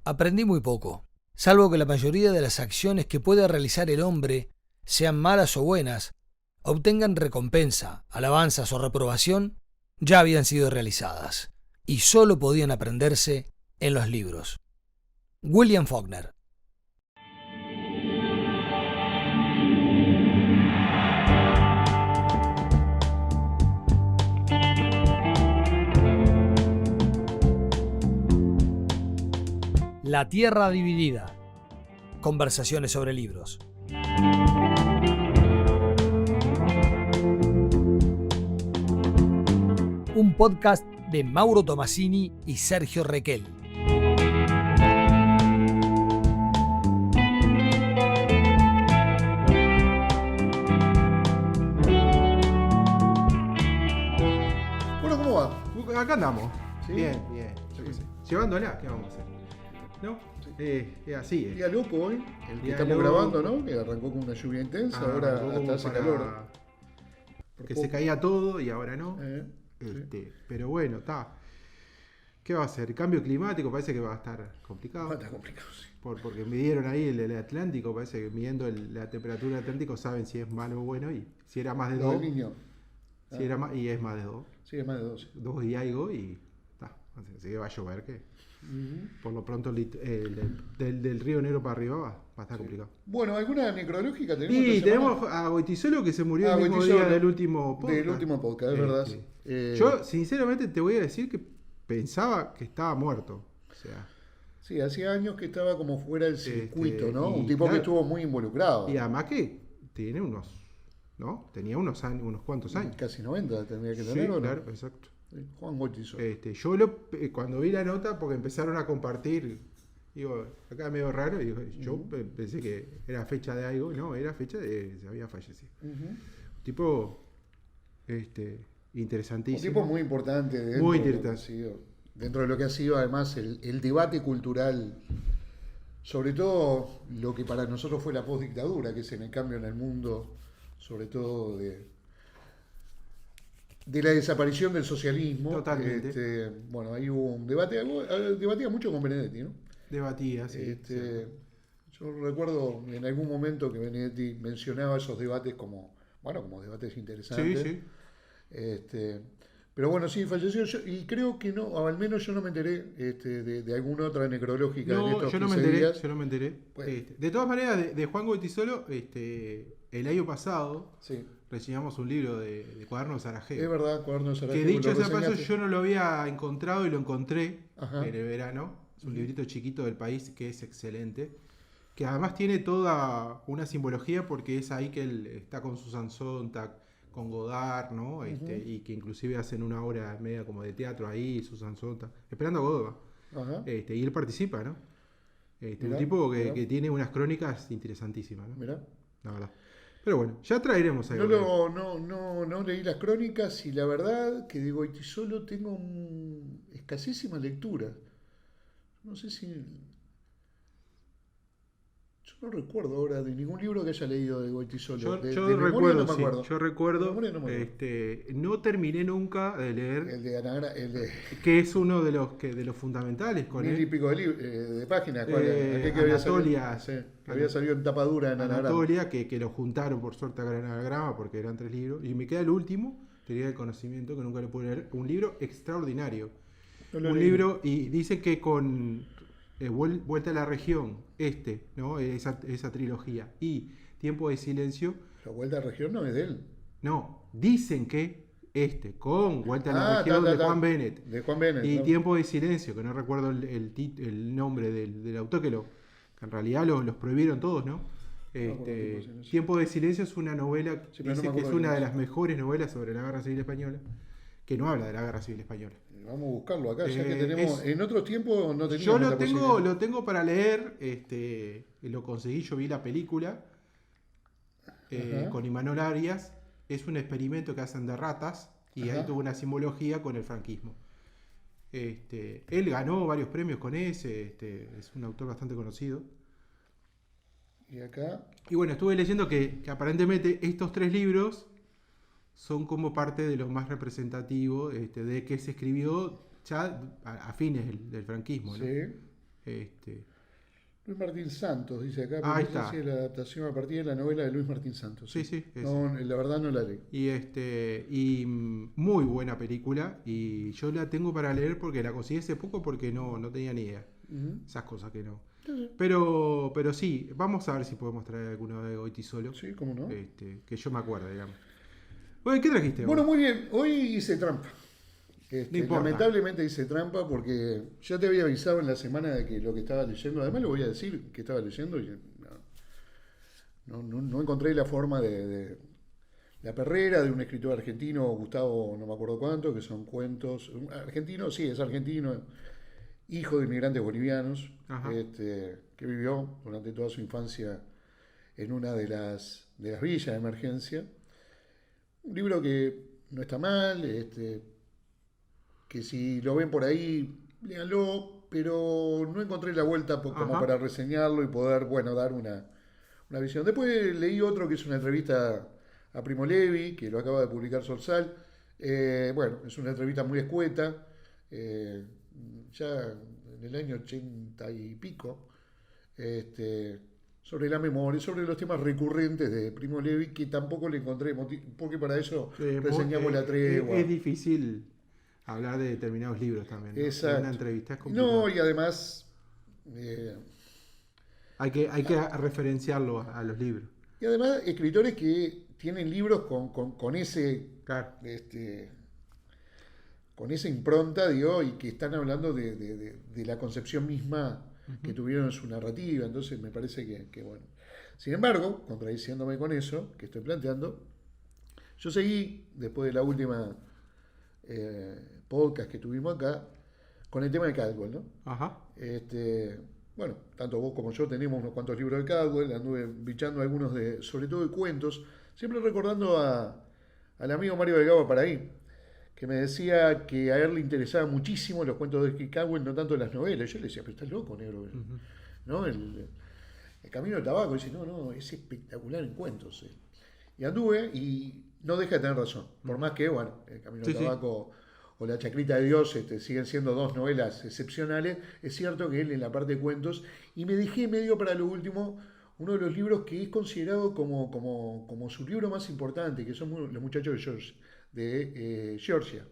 Aprendí muy poco, salvo que la mayoría de las acciones que puede realizar el hombre, sean malas o buenas, obtengan recompensa, alabanzas o reprobación, ya habían sido realizadas, y solo podían aprenderse en los libros. William Faulkner. La Tierra Dividida. Conversaciones sobre libros. Un podcast de Mauro Tomasini y Sergio Requel. Bueno, ¿cómo va? Acá andamos. ¿Sí? Bien. Yo qué sé. Llevándola, ¿qué vamos a hacer? ¿No? Es así. Día loco hoy, el que Día estamos loco. grabando, ¿no? Que arrancó con una lluvia intensa, ahora Arrancó como hasta hace para calor. Que se caía todo y ahora no. Sí. Pero bueno, está. ¿Qué va a hacer? El cambio climático parece que va a estar complicado. Ah, está complicado, sí. Porque midieron ahí el Atlántico, parece que midiendo la temperatura del Atlántico saben si es malo o bueno. Y si era más de Lo 2, del niño. si era más, y es más de 2. Sí, es más de 12. 2 y algo y está. Así que va a llover que por lo pronto del Río Negro para arriba va a estar complicado. Bueno, ¿alguna necrológica tenemos? Y esta semana? tenemos a Goitisolo que se murió el mismo Goitisolo, día del último podcast. Del último podcast, es verdad. Yo sinceramente te voy a decir que pensaba que estaba muerto. O sea, Sí, hacía años que estaba como fuera del circuito, ¿no? y Un tipo que claro, estuvo muy involucrado. y además que tiene tenía unos años, unos cuantos años. Casi 90 tendría que Sí, tener, ¿o no? claro, exacto. Sí, Juan Goitisolo. Yo cuando vi la nota, porque empezaron a compartir, digo, acá medio raro, y yo pensé que era fecha de algo, no, era fecha de se había fallecido. Tipo, interesantísimo. Un tipo muy importante dentro, Muy de lo que interesante. ha sido, dentro de lo que ha sido además el debate cultural, sobre todo lo que para nosotros fue la postdictadura, que es en el cambio en el mundo, sobre todo de la desaparición del socialismo. Totalmente. Bueno, ahí hubo un debate, debatía mucho con Benedetti, ¿no? Debatía, sí. Yo recuerdo en algún momento que Benedetti mencionaba esos debates como debates interesantes. Sí. Pero bueno, sí, falleció y creo que no, o al menos yo no me enteré de alguna otra necrológica en No, estos yo no 15 me enteré, días. yo no me enteré. Bueno. De todas maneras, de Juan Goitisolo, el año pasado Sí, reseñamos un libro de Cuadernos de Sarajevo. es verdad, Cuaderno de Sarajevo. Que dicho lo sea paso, reseñaste. yo no lo había encontrado y lo encontré Ajá. en el verano. Es un librito chiquito del país que es excelente. Que además tiene toda una simbología porque es ahí que él está con Susan Sontag, con Godard, ¿no? Y que inclusive hacen una obra media como de teatro ahí, Susan Sontag, esperando a Godard. Ajá. Y él participa, ¿no? Un Mirá, tipo mirá. que tiene unas crónicas interesantísimas, ¿no? Mirá. La verdad. Pero bueno, ya traeremos algo. de él. No leí las crónicas y la verdad que de Goitisolo tengo escasísima lectura. No sé si... Yo no recuerdo ahora de ningún libro que haya leído de Goitisolo. Yo de recuerdo, memoria no me sí, acuerdo. yo recuerdo, De memoria no me acuerdo. no terminé nunca de leer, El de el de que es uno de los fundamentales con mil y él, pico de páginas. ¿Cuál era? Aquel que había Anatolia, salido, sí, que había salido en tapa dura en Anagrama. Anatolia, que lo juntaron por suerte a Gran Anagrama porque eran 3 libros, y me queda el último, tenía el conocimiento que nunca lo pude leer, un libro extraordinario, No lo un leí. libro, y dice que con Vuelta a la Región, ¿no? esa trilogía, y Tiempo de Silencio, La Vuelta a la Región no es de él. no, dicen que con Vuelta a la Ah, Región de ta. Juan Bennett De Juan Bennett. y ¿no? Tiempo de Silencio, que no recuerdo el nombre del autor, que en realidad los prohibieron todos, ¿no? acuerdo, Tiempo de Silencio. Tiempo de Silencio es una novela, Sí, pero no dice me que es acuerdo una quién de es. las mejores novelas sobre la Guerra Civil Española, que no habla de la Guerra Civil Española. Vamos a buscarlo acá, ya que Eh, tenemos. es- En otros tiempos no teníamos Yo esta posibilidad. lo tengo para leer, lo conseguí, yo vi la película Ajá. con Imanol Arias, es un experimento que hacen de ratas y Ajá. ahí tuvo una simbología con el franquismo. Él ganó varios premios con ese, es un autor bastante conocido. Y acá. Y bueno, estuve leyendo que aparentemente estos 3 libros son como parte de lo más representativo de que se escribió ya a fines del franquismo, ¿no? Sí. Luis Martín Santos, dice acá, pero Ahí no sé está. si es la adaptación a partir de la novela de Luis Martín Santos. Sí, sí, No, la verdad no la leí. Y muy buena película. Y yo la tengo para leer porque la conseguí hace poco porque no tenía ni idea. Esas cosas que no. Pero sí, vamos a ver si podemos traer alguno de Goiti solo. Sí, cómo no. Que yo me acuerdo, digamos. Bueno, ¿qué trajiste Bueno, vos? muy bien. Hoy hice trampa. No importa. Lamentablemente hice trampa porque ya te había avisado en la semana de que lo que estaba leyendo, además lo voy a decir que estaba leyendo y no encontré la forma de La Perrera, de un escritor argentino, Gustavo no me acuerdo cuánto, que son cuentos, argentino, sí, es argentino, hijo de inmigrantes bolivianos, Ajá. Que vivió durante toda su infancia en una de las villas de emergencia. Un libro que no está mal, que si lo ven por ahí, léanlo, pero no encontré la vuelta como Ajá. para reseñarlo y poder, bueno, dar una visión. Después leí otro que es una entrevista a Primo Levi, que lo acaba de publicar Sorsal. Bueno, es una entrevista muy escueta, ya en el año 80 y pico, sobre la memoria, sobre los temas recurrentes de Primo Levi, que tampoco le encontré motivo, porque para eso reseñamos La Tregua. Es difícil hablar de determinados libros también, ¿no? En Exacto. una entrevista es complicado. No, y además, Hay que referenciarlo a los libros. escritores que tienen libros con ese, Claro. con esa impronta, digo, y que están hablando de la concepción misma que tuvieron en su narrativa. Entonces me parece que bueno. Sin embargo, contradiciéndome con eso que estoy planteando, yo seguí, después de la última podcast que tuvimos acá, con el tema de Caldwell, ¿no? Ajá. Bueno, tanto vos como yo tenemos unos cuantos libros de Caldwell, anduve bichando algunos sobre todo de cuentos, siempre recordando al amigo Mario Delgado Paraí, que me decía que a él le interesaban muchísimo los cuentos de Caldwell, no tanto las novelas. Yo le decía, pero estás loco, negro. ¿No? El Camino del Tabaco, dice, no, es espectacular en cuentos. Y anduve y no deja de tener razón, por más que, bueno, El Camino del Tabaco o La Chacrita de Dios siguen siendo dos novelas excepcionales. Es cierto que él en la parte de cuentos, y me dejé medio para lo último uno de los libros que es considerado como su libro más importante, que son Los Muchachos de Georgia.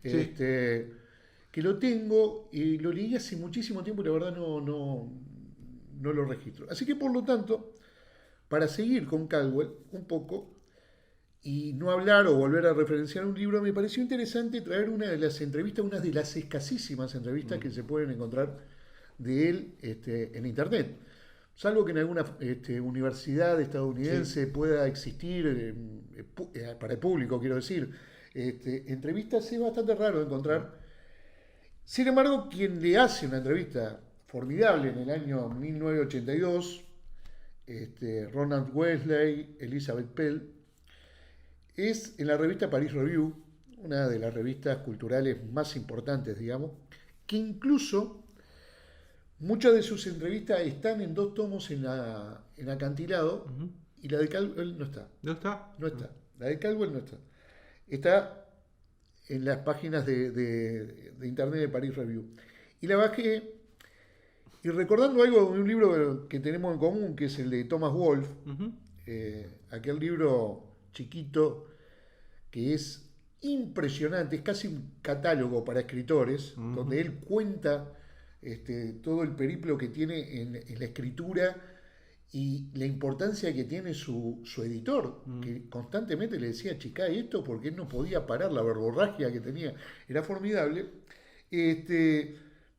Sí. Que lo tengo y lo leí hace muchísimo tiempo y la verdad no lo registro. Así que por lo tanto, para seguir con Caldwell un poco y no hablar o volver a referenciar un libro, me pareció interesante traer una de las entrevistas, una de las escasísimas entrevistas que se pueden encontrar de él en internet. Salvo que en alguna universidad estadounidense pueda existir, para el público quiero decir, entrevistas es bastante raro de encontrar. Sin embargo, quien le hace una entrevista formidable en el año 1982, Ronald Wesley, Elizabeth Pell, es en la revista Paris Review, una de las revistas culturales más importantes, digamos, que incluso muchas de sus entrevistas están en 2 tomos en acantilado, y la de Caldwell no está. ¿No está? No está. La de Caldwell no está. Está en las páginas de internet de Paris Review. Y la bajé, y recordando algo de un libro que tenemos en común, que es el de Thomas Wolfe, aquel libro chiquito que es impresionante, es casi un catálogo para escritores, donde él cuenta todo el periplo que tiene en la escritura y la importancia que tiene su editor, que constantemente le decía, chica, esto, porque él no podía parar la verborragia que tenía, era formidable.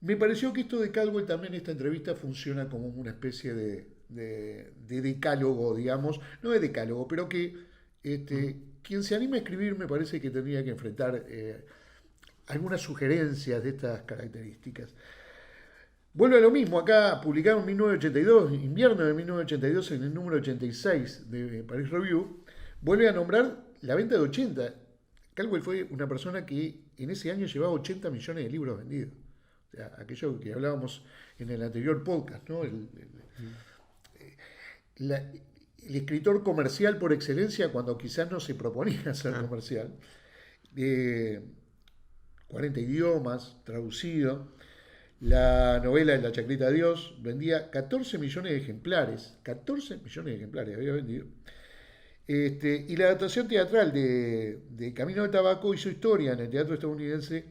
Me pareció que esto de Caldwell también, esta entrevista, funciona como una especie de decálogo, digamos, no de decálogo, pero que quien se anime a escribir me parece que tendría que enfrentar algunas sugerencias de estas características. Vuelve a lo mismo, acá publicado en 1982, invierno de 1982, en el número 86 de Paris Review, vuelve a nombrar la venta de 80. Caldwell fue una persona que en ese año llevaba 80 millones de libros vendidos. O sea, aquello que hablábamos en el anterior podcast, ¿no? El escritor comercial por excelencia, cuando quizás no se proponía ser comercial. 40 idiomas, traducido. La novela de La Chacrita de Dios vendía 14 millones de ejemplares. 14 millones de ejemplares había vendido. Y la adaptación teatral de Camino del Tabaco hizo historia en el teatro estadounidense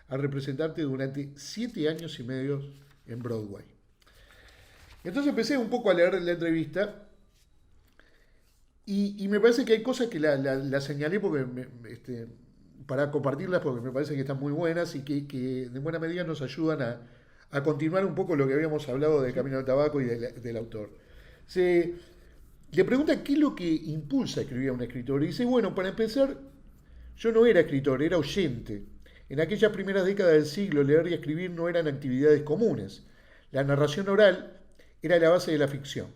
al representarte durante 7 años y medio en Broadway. Entonces empecé un poco a leer la entrevista y me parece que hay cosas que la señalé porque para compartirlas porque me parece que están muy buenas y que de buena medida nos ayudan a continuar un poco lo que habíamos hablado de Camino del Tabaco y del autor. Le pregunta qué es lo que impulsa a escribir a un escritor. Y dice, bueno, para empezar, yo no era escritor, era oyente. En aquellas primeras décadas del siglo, leer y escribir no eran actividades comunes. La narración oral era la base de la ficción.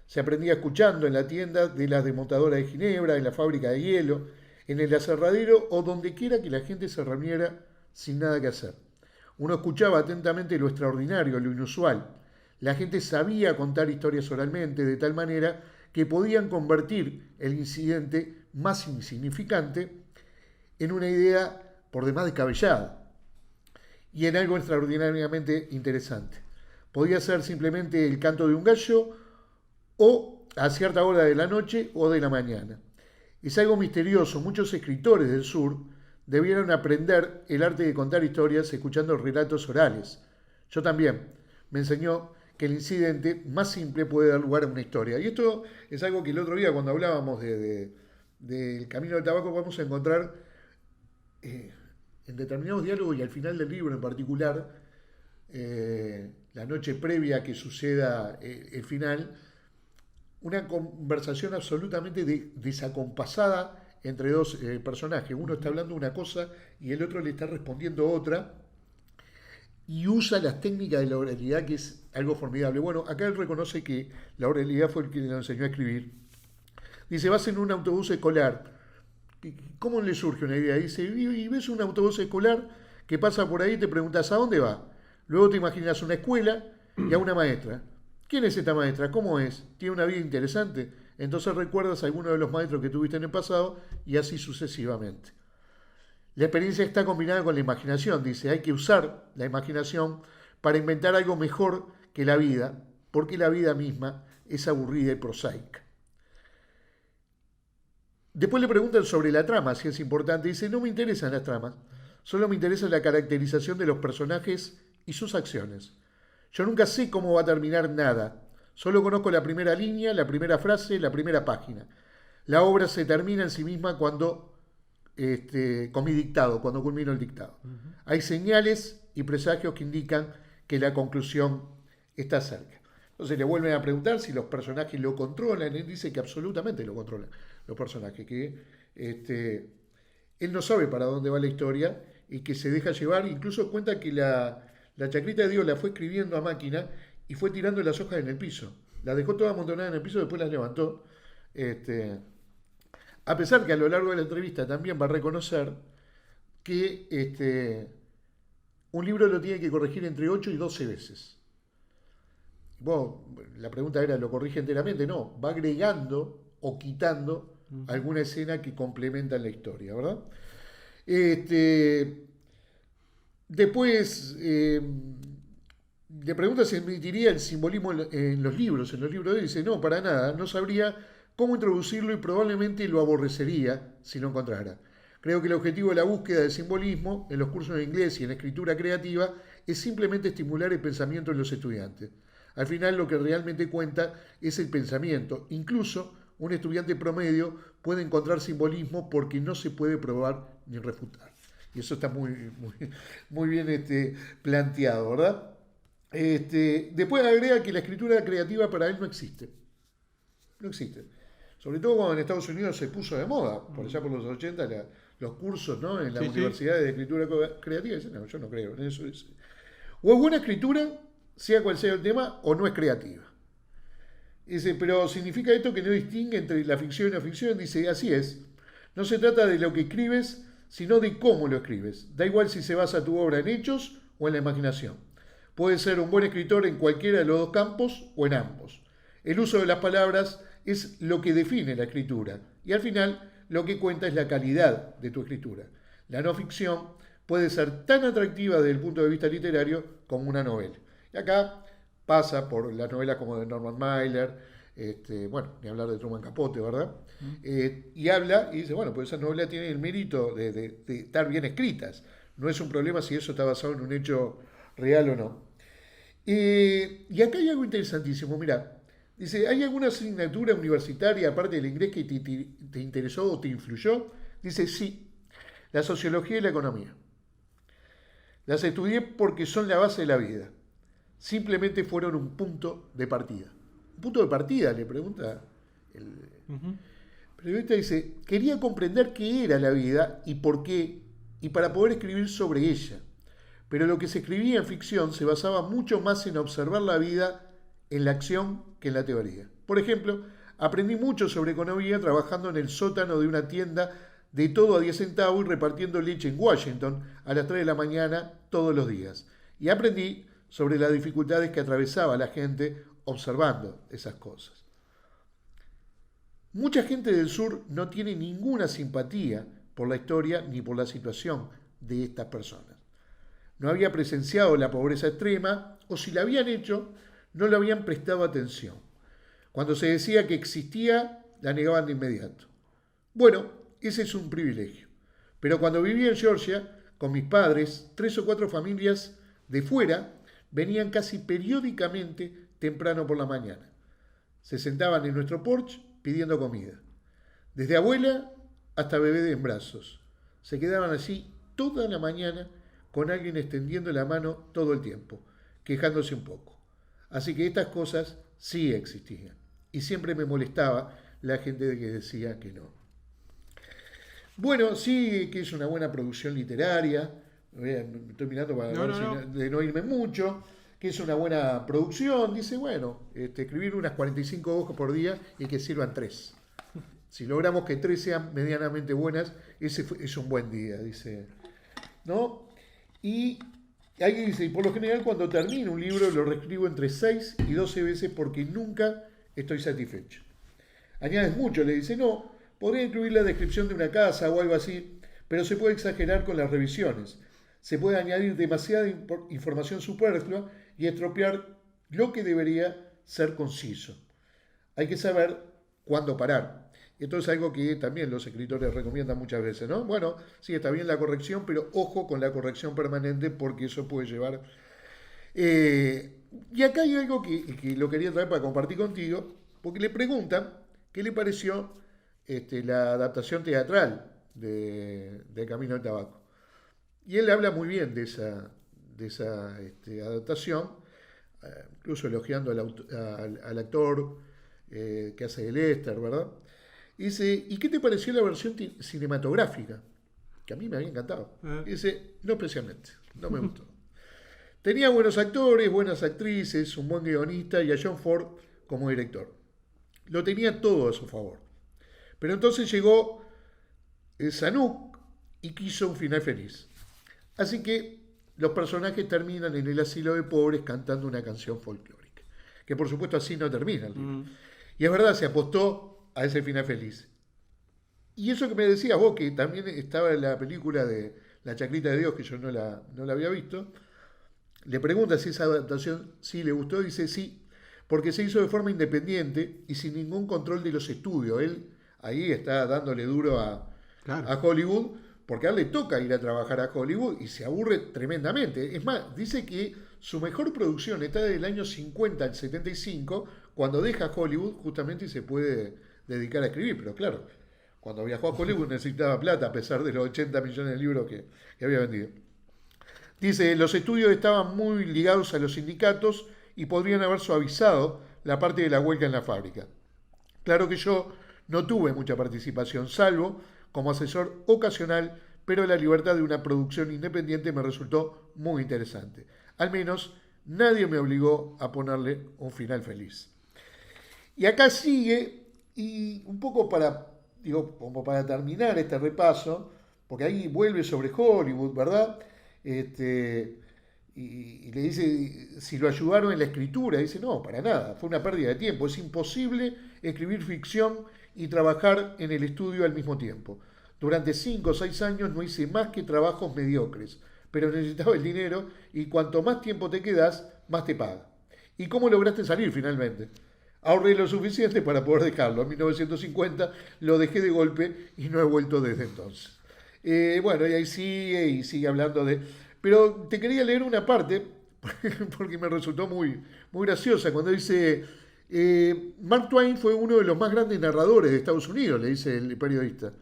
Se aprendía escuchando en la tienda de las desmontadoras de Ginebra, en la fábrica de hielo, en el aserradero o donde quiera que la gente se reuniera sin nada que hacer. Uno escuchaba atentamente lo extraordinario, lo inusual. La gente sabía contar historias oralmente de tal manera que podían convertir el incidente más insignificante en una idea por demás descabellada y en algo extraordinariamente interesante. Podía ser simplemente el canto de un gallo o a cierta hora de la noche o de la mañana. Es algo misterioso. Muchos escritores del sur debieron aprender el arte de contar historias escuchando relatos orales. Yo también. Me enseñó que el incidente más simple puede dar lugar a una historia. Y esto es algo que el otro día cuando hablábamos del Camino del Tabaco vamos a encontrar en determinados diálogos y al final del libro en particular, la noche previa a que suceda el final, una conversación absolutamente desacompasada entre dos personajes. Uno está hablando una cosa y el otro le está respondiendo otra. Y usa las técnicas de la oralidad, que es algo formidable. Bueno, acá él reconoce que la oralidad fue el que le enseñó a escribir. Dice, vas en un autobús escolar. ¿Cómo le surge una idea? Dice, y ves un autobús escolar que pasa por ahí y te preguntas, ¿a dónde va? Luego te imaginas una escuela y a una maestra. ¿Quién es esta maestra? ¿Cómo es? ¿Tiene una vida interesante? Entonces recuerdas a alguno de los maestros que tuviste en el pasado y así sucesivamente. La experiencia está combinada con la imaginación, dice, hay que usar la imaginación para inventar algo mejor que la vida, porque la vida misma es aburrida y prosaica. Después le preguntan sobre la trama, si es importante, dice, no me interesan las tramas, solo me interesa la caracterización de los personajes y sus acciones. Yo nunca sé cómo va a terminar nada, solo conozco la primera línea, la primera frase, la primera página. La obra se termina en sí misma cuando con mi dictado, cuando culmino el dictado. Hay señales y presagios que indican que la conclusión está cerca. Entonces le vuelven a preguntar si los personajes lo controlan. Él dice que absolutamente lo controlan los personajes, que él no sabe para dónde va la historia y que se deja llevar. Incluso cuenta que la Chacrita de Dios la fue escribiendo a máquina y fue tirando las hojas en el piso. Las dejó todas amontonadas en el piso, después las levantó. A pesar que a lo largo de la entrevista también va a reconocer que un libro lo tiene que corregir entre 8 y 12 veces. Bueno, la pregunta era, ¿lo corrige enteramente? No, va agregando o quitando alguna escena que complementa la historia, ¿verdad? Después le pregunta si admitiría el simbolismo en los libros. En los libros de él dice, no, para nada, no sabría cómo introducirlo y probablemente lo aborrecería si lo encontrara. Creo que el objetivo de la búsqueda del simbolismo en los cursos de inglés y en escritura creativa es simplemente estimular el pensamiento en los estudiantes. Al final lo que realmente cuenta es el pensamiento. Incluso un estudiante promedio puede encontrar simbolismo porque no se puede probar ni refutar. Y eso está muy bien planteado, ¿verdad? Después agrega que la escritura creativa para él no existe. No existe. Sobre todo cuando en Estados Unidos se puso de moda, por allá por los 80, los cursos, ¿no? En las universidades de escritura creativa. Dicen, no, yo no creo en eso. Dice. O es buena escritura, sea cual sea el tema, o no es creativa. Dice, pero ¿significa esto que no distingue entre la ficción y la ficción? Dice, así es. No se trata de lo que escribes, sino de cómo lo escribes. Da igual si se basa tu obra en hechos o en la imaginación. Puedes ser un buen escritor en cualquiera de los dos campos o en ambos. El uso de las palabras es lo que define la escritura y al final lo que cuenta es la calidad de tu escritura. La no ficción puede ser tan atractiva desde el punto de vista literario como una novela. Y acá pasa por las novelas como de Norman Mailer, bueno, ni hablar de Truman Capote, ¿verdad? Y habla y dice, bueno, pues esas novelas tienen el mérito de estar bien escritas. No es un problema si eso está basado en un hecho real o no. Y acá hay algo interesantísimo, mira, dice, ¿hay alguna asignatura universitaria aparte del inglés que te interesó o te influyó? Dice, sí, la sociología y la economía. Las estudié porque son la base de la vida. Simplemente fueron un punto de partida. ¿Un punto de partida? Le pregunta el periodista. Dice, quería comprender qué era la vida y por qué, y para poder escribir sobre ella. Pero lo que se escribía en ficción se basaba mucho más en observar la vida en la acción que en la teoría. Por ejemplo, aprendí mucho sobre economía trabajando en el sótano de una tienda de todo a 10 centavos y repartiendo leche en Washington a las 3 de la mañana todos los días. Y aprendí sobre las dificultades que atravesaba la gente observando esas cosas. Mucha gente del sur no tiene ninguna simpatía por la historia ni por la situación de estas personas. No había presenciado la pobreza extrema, o si la habían hecho, no le habían prestado atención. Cuando se decía que existía, la negaban de inmediato. Bueno, ese es un privilegio. Pero cuando vivía en Georgia, con mis padres, 3 o 4 familias de fuera venían casi periódicamente temprano por la mañana. Se sentaban en nuestro porche pidiendo comida. Desde abuela hasta bebé en brazos. Se quedaban allí toda la mañana con alguien extendiendo la mano todo el tiempo, quejándose un poco. Así que estas cosas sí existían. Y siempre me molestaba la gente que decía que no. Bueno, sí que es una buena producción literaria. Estoy mirando para de no irme mucho. Que es una buena producción. Dice, bueno, escribir unas 45 hojas por día y que sirvan 3. Si logramos que 3 sean medianamente buenas, ese es un buen día, dice. ¿No? Y alguien dice, y por lo general cuando termino un libro lo reescribo entre 6 y 12 veces porque nunca estoy satisfecho. Añades mucho, le dice, no, podría incluir la descripción de una casa o algo así, pero se puede exagerar con las revisiones. Se puede añadir demasiada información superflua y estropear lo que debería ser conciso. Hay que saber cuándo parar. Esto es algo que también los escritores recomiendan muchas veces, ¿no? Bueno, sí, está bien la corrección, pero ojo con la corrección permanente porque eso puede llevar... y acá hay algo que lo quería traer para compartir contigo, porque le preguntan qué le pareció la adaptación teatral de Camino al Tabaco. Y él habla muy bien de esa adaptación, incluso elogiando al actor que hace de Lester, ¿verdad? Y dice, ¿y qué te pareció la versión cinematográfica? Que a mí me había encantado. Y dice, no especialmente, no me gustó. Tenía buenos actores, buenas actrices, un buen guionista y a John Ford como director. Lo tenía todo a su favor. Pero entonces llegó Zanuck y quiso un final feliz. Así que los personajes terminan en el asilo de pobres cantando una canción folclórica. Que por supuesto así no termina el libro. Y es verdad, se apostó a ese final feliz. Y eso que me decías vos, que también estaba en la película de La Chaclita de Dios, que yo no la había visto, le pregunta si esa adaptación sí le gustó, y dice sí, porque se hizo de forma independiente y sin ningún control de los estudios. Él ahí está dándole duro a Hollywood, porque a él le toca ir a trabajar a Hollywood y se aburre tremendamente. Es más, dice que su mejor producción está del año 50 al 75, cuando deja Hollywood justamente y se puede dedicar a escribir, pero claro, cuando viajó a Hollywood necesitaba plata a pesar de los 80 millones de libros que había vendido. Dice, los estudios estaban muy ligados a los sindicatos y podrían haber suavizado la parte de la huelga en la fábrica. Claro que yo no tuve mucha participación, salvo como asesor ocasional, pero la libertad de una producción independiente me resultó muy interesante. Al menos nadie me obligó a ponerle un final feliz. Y acá sigue, y un poco como para terminar este repaso, porque ahí vuelve sobre Hollywood, ¿verdad? Y le dice si lo ayudaron en la escritura. Dice, no, para nada, fue una pérdida de tiempo. Es imposible escribir ficción y trabajar en el estudio al mismo tiempo. Durante 5 o 6 años no hice más que trabajos mediocres, pero necesitaba el dinero y cuanto más tiempo te quedas, más te paga. ¿Y cómo lograste salir finalmente? Ahorré lo suficiente para poder dejarlo. En 1950 lo dejé de golpe y no he vuelto desde entonces. Bueno, y sigue hablando de... Pero te quería leer una parte, porque me resultó muy graciosa, cuando dice, Mark Twain fue uno de los más grandes narradores de Estados Unidos, le dice el periodista.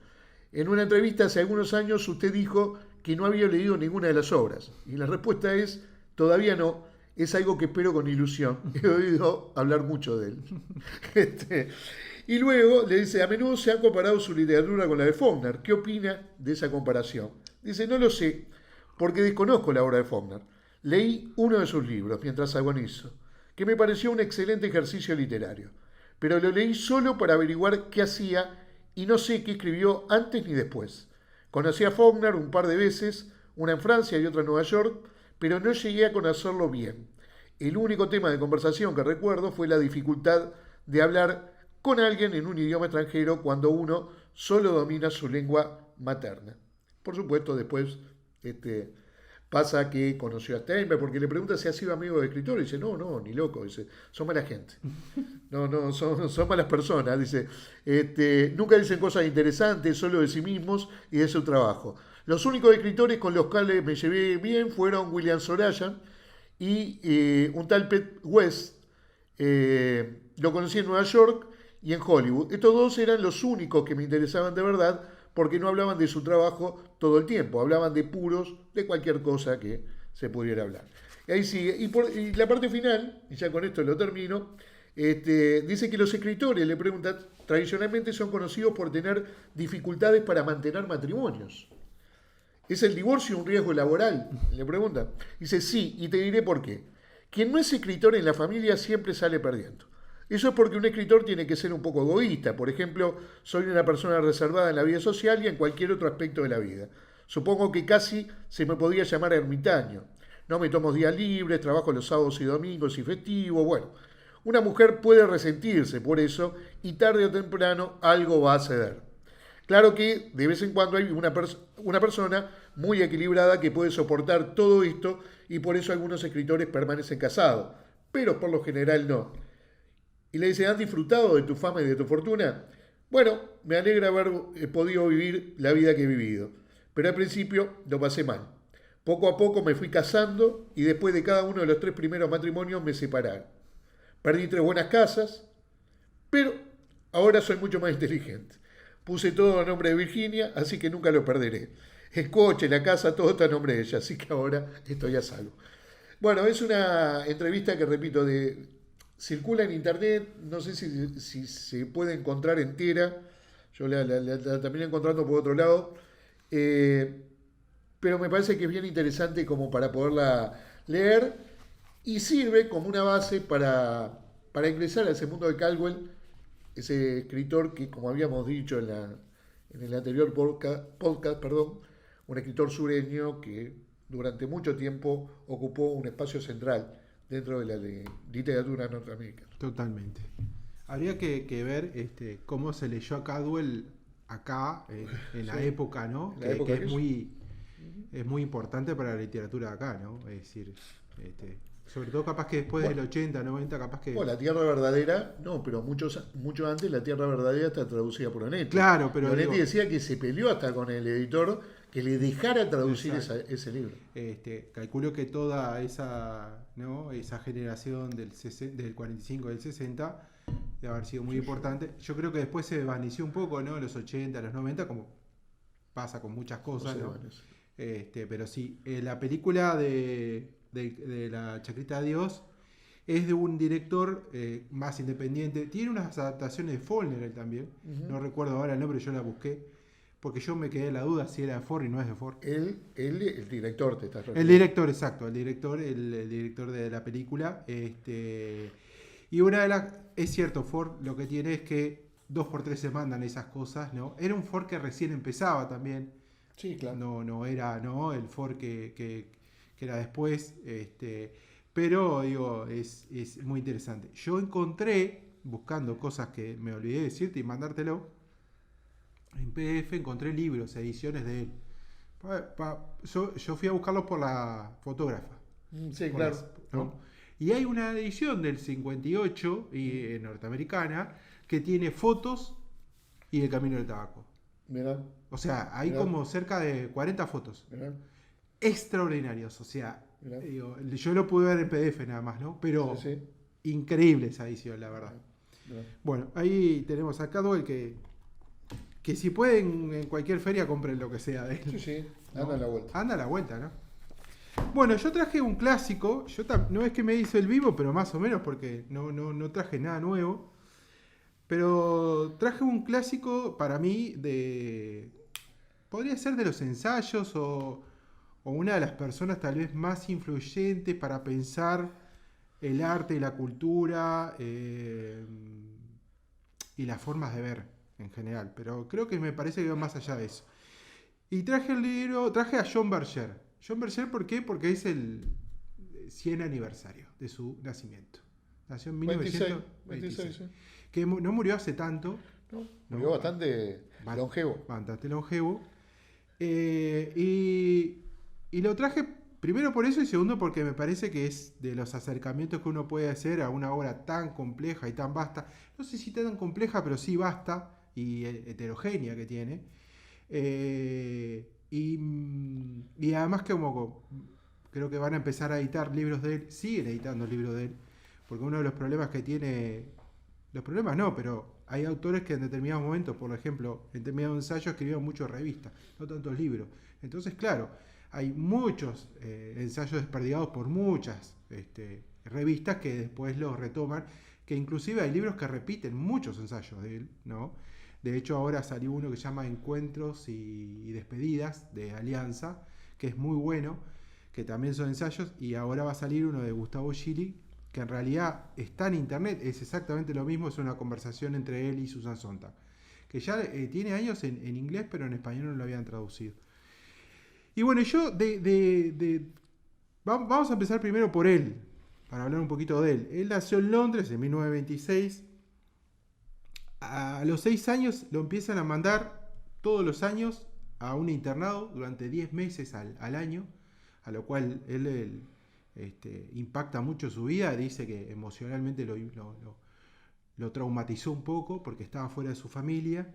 En una entrevista hace algunos años usted dijo que no había leído ninguna de las obras. Y la respuesta es, todavía no, es algo que espero con ilusión. He oído hablar mucho de él. Y luego le dice, a menudo se ha comparado su literatura con la de Faulkner. ¿Qué opina de esa comparación? Dice, no lo sé, porque desconozco la obra de Faulkner. Leí uno de sus libros mientras agonizo, que me pareció un excelente ejercicio literario. Pero lo leí solo para averiguar qué hacía y no sé qué escribió antes ni después. Conocí a Faulkner un par de veces, una en Francia y otra en Nueva York, pero no llegué a conocerlo bien. El único tema de conversación que recuerdo fue la dificultad de hablar con alguien en un idioma extranjero cuando uno solo domina su lengua materna. Por supuesto, después pasa que conoció a Steinbeck, porque le pregunta si ha sido amigo de escritor, y dice, no, ni loco, dice, son mala gente. No, son malas personas, dice, nunca dicen cosas interesantes, solo de sí mismos y de su trabajo. Los únicos escritores con los cuales me llevé bien fueron William Soroyan y un tal Pete West, lo conocí en Nueva York y en Hollywood. Estos dos eran los únicos que me interesaban de verdad, porque no hablaban de su trabajo todo el tiempo, hablaban de puros, de cualquier cosa que se pudiera hablar. Y ahí sigue. Y la parte final, y ya con esto lo termino, dice que los escritores, le preguntan, tradicionalmente son conocidos por tener dificultades para mantener matrimonios. ¿Es el divorcio un riesgo laboral? Le pregunta. Dice, sí, y te diré por qué. Quien no es escritor en la familia siempre sale perdiendo. Eso es porque un escritor tiene que ser un poco egoísta. Por ejemplo, soy una persona reservada en la vida social y en cualquier otro aspecto de la vida. Supongo que casi se me podría llamar ermitaño. No me tomo días libres, trabajo los sábados y domingos y festivos. Bueno, una mujer puede resentirse por eso y tarde o temprano algo va a ceder. Claro que de vez en cuando hay una persona muy equilibrada que puede soportar todo esto y por eso algunos escritores permanecen casados, pero por lo general no. Y le dice, ¿has disfrutado de tu fama y de tu fortuna? Bueno, me alegra haber podido vivir la vida que he vivido, pero al principio lo pasé mal. Poco a poco me fui casando y después de cada uno de los 3 primeros matrimonios me separaron. Perdí 3 buenas casas, pero ahora soy mucho más inteligente. Puse todo a nombre de Virginia, así que nunca lo perderé. El coche, la casa, todo está a nombre de ella, así que ahora estoy a salvo. Bueno, es una entrevista que, repito, circula en internet, no sé si se puede encontrar entera, yo la terminé encontrando por otro lado, pero me parece que es bien interesante como para poderla leer y sirve como una base para ingresar a ese mundo de Caldwell, ese escritor que, como habíamos dicho en el anterior podcast, un escritor sureño que durante mucho tiempo ocupó un espacio central dentro de la literatura norteamericana. Totalmente. Habría que ver cómo se leyó a Caldwell acá, en la época, ¿no? La época que es muy importante para la literatura de acá, ¿no? Es decir, sobre todo capaz que después del 80, 90, capaz que... La Tierra Verdadera, no, pero mucho antes La Tierra Verdadera está traducida por Onetti. Claro, pero... Onetti decía que se peleó hasta con el editor que le dejara traducir ese libro. Calculo que toda esa generación del 45 del 60 debe haber sido muy importante. Yo creo que después se desvaneció un poco, ¿no? Los 80, los 90, como pasa con muchas cosas, ¿no? Pero sí, la película de La Chacrita de Dios es de un director más independiente. Tiene unas adaptaciones de Faulkner también. Uh-huh. No recuerdo ahora el nombre, yo la busqué. Porque yo me quedé en la duda si era de Ford y no es de Ford. El director te está refiriendo. El director, exacto. El director de la película. Y una de las... Es cierto, Ford lo que tiene es que 2x3 se mandan esas cosas, ¿no? Era un Ford que recién empezaba también. Sí, claro. No era el Ford que era después. Pero, digo, es muy interesante. Yo encontré, buscando cosas que me olvidé decirte y mandártelo, en PDF encontré libros, ediciones de él. Yo fui a buscarlos por la fotógrafa. Sí, por claro. ¿no? Y hay una edición del 58 norteamericana que tiene fotos y el Camino del Tabaco. Mirá, O sea, hay Mirá. como cerca de 40 fotos. mirá, Extraordinarios. O sea, mirá. digo, yo lo pude ver en PDF nada más, ¿no? Pero Sí, sí. increíble esa edición, la verdad. Mirá. Bueno, ahí tenemos a Cadwell que si pueden en cualquier feria compren lo que sea de él. Sí, sí, ¿no? anda a la vuelta. Anda a la vuelta, ¿no? Bueno, yo traje un clásico. No es que me hizo el vivo, pero más o menos porque no traje nada nuevo. Pero traje un clásico para mí podría ser de los ensayos o una de las personas tal vez más influyentes para pensar el arte y la cultura y las formas de ver en general. Pero creo que me parece que va más allá de eso. Y traje a John Berger. John Berger, ¿por qué? Porque es el 100 aniversario de su nacimiento. Nació en 1926. 26, sí. Que no murió hace tanto. No, murió bastante longevo. Bastante longevo. Y lo traje primero por eso y segundo porque me parece que es de los acercamientos que uno puede hacer a una obra tan compleja y tan vasta. No sé si tan compleja, pero sí vasta y heterogénea que tiene. Y además que creo que van a empezar a editar libros de él, siguen editando libros de él, porque uno de los problemas que tiene, los problemas no, pero hay autores que en determinados momentos, por ejemplo, en determinados ensayos escribieron muchas revistas, no tantos libros. Entonces, claro, hay muchos ensayos desperdigados por muchas revistas que después los retoman, que inclusive hay libros que repiten muchos ensayos de él, ¿no? De hecho, ahora salió uno que se llama Encuentros y Despedidas de Alianza, que es muy bueno, que también son ensayos, y ahora va a salir uno de Gustavo Gili, que en realidad está en internet, es exactamente lo mismo, es una conversación entre él y Susan Sontag, que ya tiene años en inglés, pero en español no lo habían traducido. Y bueno, yo vamos a empezar primero por él, para hablar un poquito de él. Él nació en Londres en 1926. A los 6 años lo empiezan a mandar todos los años a un internado durante 10 meses al año, a lo cual él impacta mucho su vida. Dice que emocionalmente lo traumatizó un poco porque estaba fuera de su familia.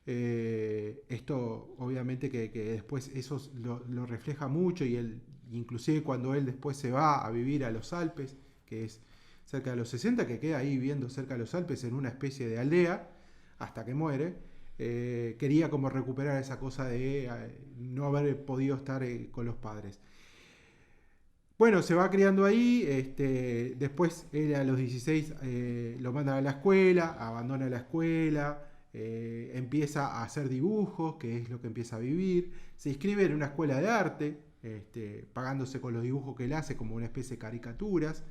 Esto obviamente que después eso lo refleja mucho, y él, inclusive cuando él después se va a vivir a los Alpes, que es cerca de los 60, que queda ahí viviendo cerca de los Alpes en una especie de aldea hasta que muere, quería como recuperar esa cosa de no haber podido estar con los padres. Bueno, se va criando ahí, después él a los 16 lo mandan a la escuela, abandona la escuela, empieza a hacer dibujos, que es lo que empieza a vivir, se inscribe en una escuela de arte, pagándose con los dibujos que él hace como una especie de caricaturas.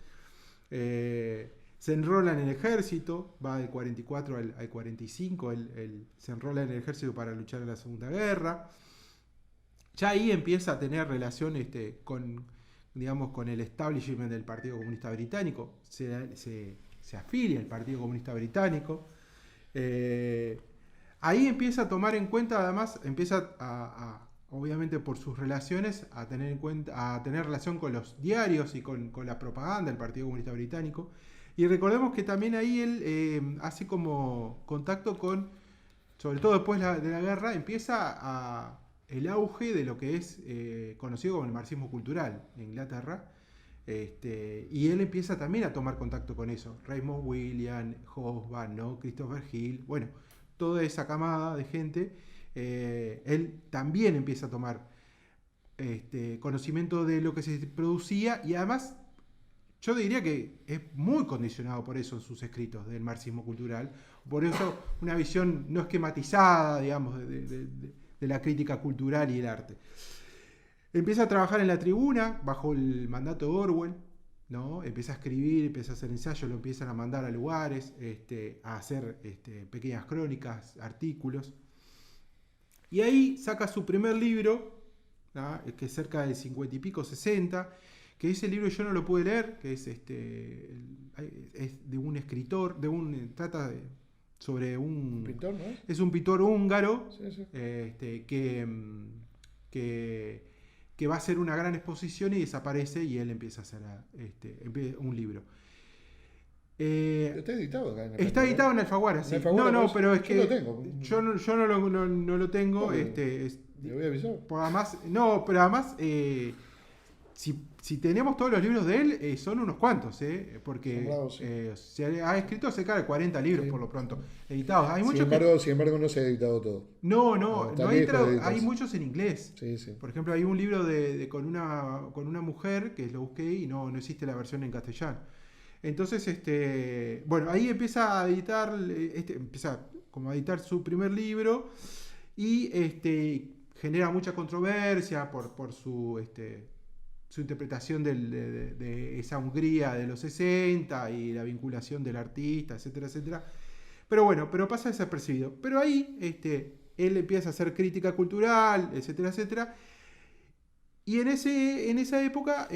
Se enrola en el ejército, va del 44 al 45, él se enrola en el ejército para luchar en la Segunda Guerra. Ya ahí empieza a tener relación con el establishment del Partido Comunista Británico, se afilia al Partido Comunista Británico. Ahí empieza a tomar en cuenta, además, obviamente por sus relaciones, a tener relación con los diarios y con la propaganda del Partido Comunista Británico. Y recordemos que también ahí él hace como contacto con, sobre todo después de la guerra, empieza el auge de lo que es conocido como el marxismo cultural en Inglaterra. Y él empieza también a tomar contacto con eso. Raymond Williams, Hobsbawm, ¿no? Christopher Hill, bueno, toda esa camada de gente. Él también empieza a tomar conocimiento de lo que se producía, y además yo diría que es muy condicionado por eso en sus escritos del marxismo cultural, por eso una visión no esquematizada, digamos, de la crítica cultural y el arte. Empieza a trabajar en La Tribuna bajo el mandato de Orwell, ¿no? Empieza a escribir, empieza a hacer ensayos, lo empiezan a mandar a lugares, a hacer pequeñas crónicas, artículos. Y ahí saca su primer libro, ¿no? Que es cerca del 50 y pico, 60, que ese libro yo no lo pude leer, que es de un escritor, trata sobre un pintor, ¿no? Es un pintor húngaro, Sí, sí. Que va a hacer una gran exposición y desaparece, y él empieza a hacer un libro. Está editado acá en el Está editado en Alfaguara, sí. Alfaguara, No, pues, pero es yo que lo tengo. yo no lo tengo. No, ¿le voy a avisar? Pero además, si tenemos todos los libros de él, son unos cuantos, porque Son bravos, sí. se ha escrito cerca de 40 libros, Sí, por lo pronto, sí. editados. Hay muchos Sin embargo, no se ha editado todo. No está hay, lejos de editarse. hay muchos en inglés. Sí, sí. Por ejemplo, hay un libro con una mujer que lo busqué y no existe la versión en castellano. Entonces, bueno, ahí empieza a editar, empieza como a editar su primer libro y genera mucha controversia por su interpretación de esa Hungría de los 60 y la vinculación del artista, etcétera, etcétera. Pero bueno, pasa desapercibido. Pero ahí él empieza a hacer crítica cultural, etcétera, etcétera. Y en esa época,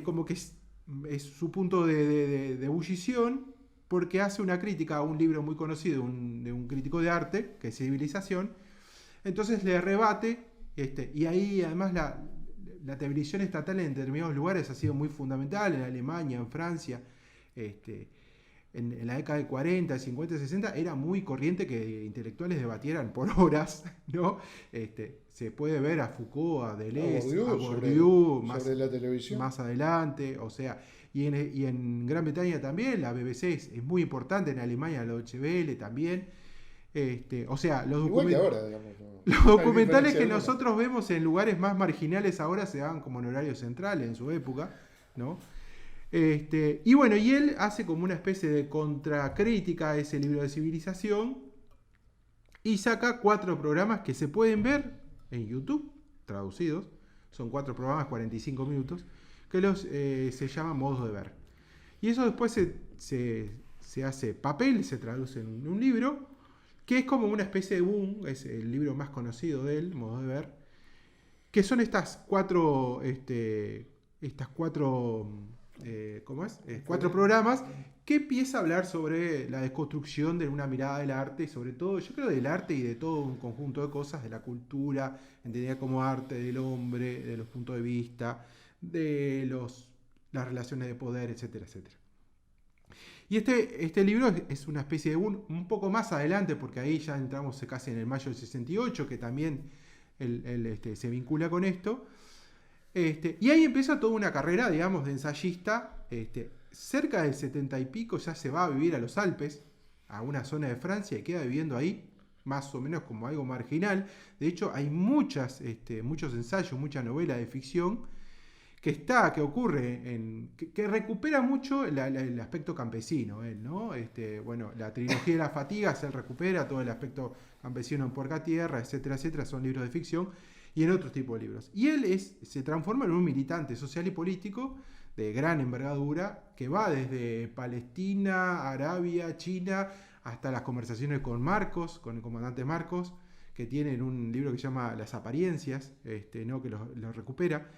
como que es su punto de ebullición, porque hace una crítica a un libro muy conocido de un crítico de arte, que es Civilización. Entonces le rebate, y ahí además la televisión estatal en determinados lugares ha sido muy fundamental, en Alemania, en Francia, en la década de 40, 50, 60, era muy corriente que intelectuales debatieran por horas, ¿no? Se puede ver a Foucault, a Deleuze, a Bourdieu sobre la televisión. Más adelante, o sea, y en Gran Bretaña también, la BBC es muy importante, en Alemania la Deutsche Welle también. O sea, los documentales que nosotros vemos en lugares más marginales ahora se daban como en horario central en su época, ¿no? Y bueno, y él hace como una especie de contracrítica a ese libro de Civilización y saca 4 programas que se pueden ver en YouTube, traducidos. Son 4 programas, 45 minutos, que se llaman Modos de Ver. Y eso después se hace papel, se traduce en un libro, que es como una especie de boom, es el libro más conocido de él, Modos de Ver, que son estas 4 4 programas que empieza a hablar sobre la desconstrucción de una mirada del arte, y sobre todo, yo creo, del arte y de todo un conjunto de cosas, de la cultura, entendida como arte, del hombre, de los puntos de vista, de las relaciones de poder, etcétera, etcétera. Y este libro es una especie de un poco más adelante, porque ahí ya entramos casi en el mayo del 68, que también él se vincula con esto. Y ahí empieza toda una carrera, digamos, de ensayista. Cerca del 70 y pico ya se va a vivir a los Alpes, a una zona de Francia, y queda viviendo ahí, más o menos como algo marginal. De hecho, hay muchos ensayos, mucha novela de ficción que ocurre, que recupera mucho el aspecto campesino, ¿no? Bueno, la trilogía de las fatigas, él recupera todo el aspecto campesino en Puerca-Tierra, etcétera, etcétera, son libros de ficción, y en otros tipos de libros. Y él se transforma en un militante social y político de gran envergadura, que va desde Palestina, Arabia, China, hasta las conversaciones con Marcos, con el comandante Marcos, que tienen un libro que se llama Las Apariencias, ¿no? Que lo recupera.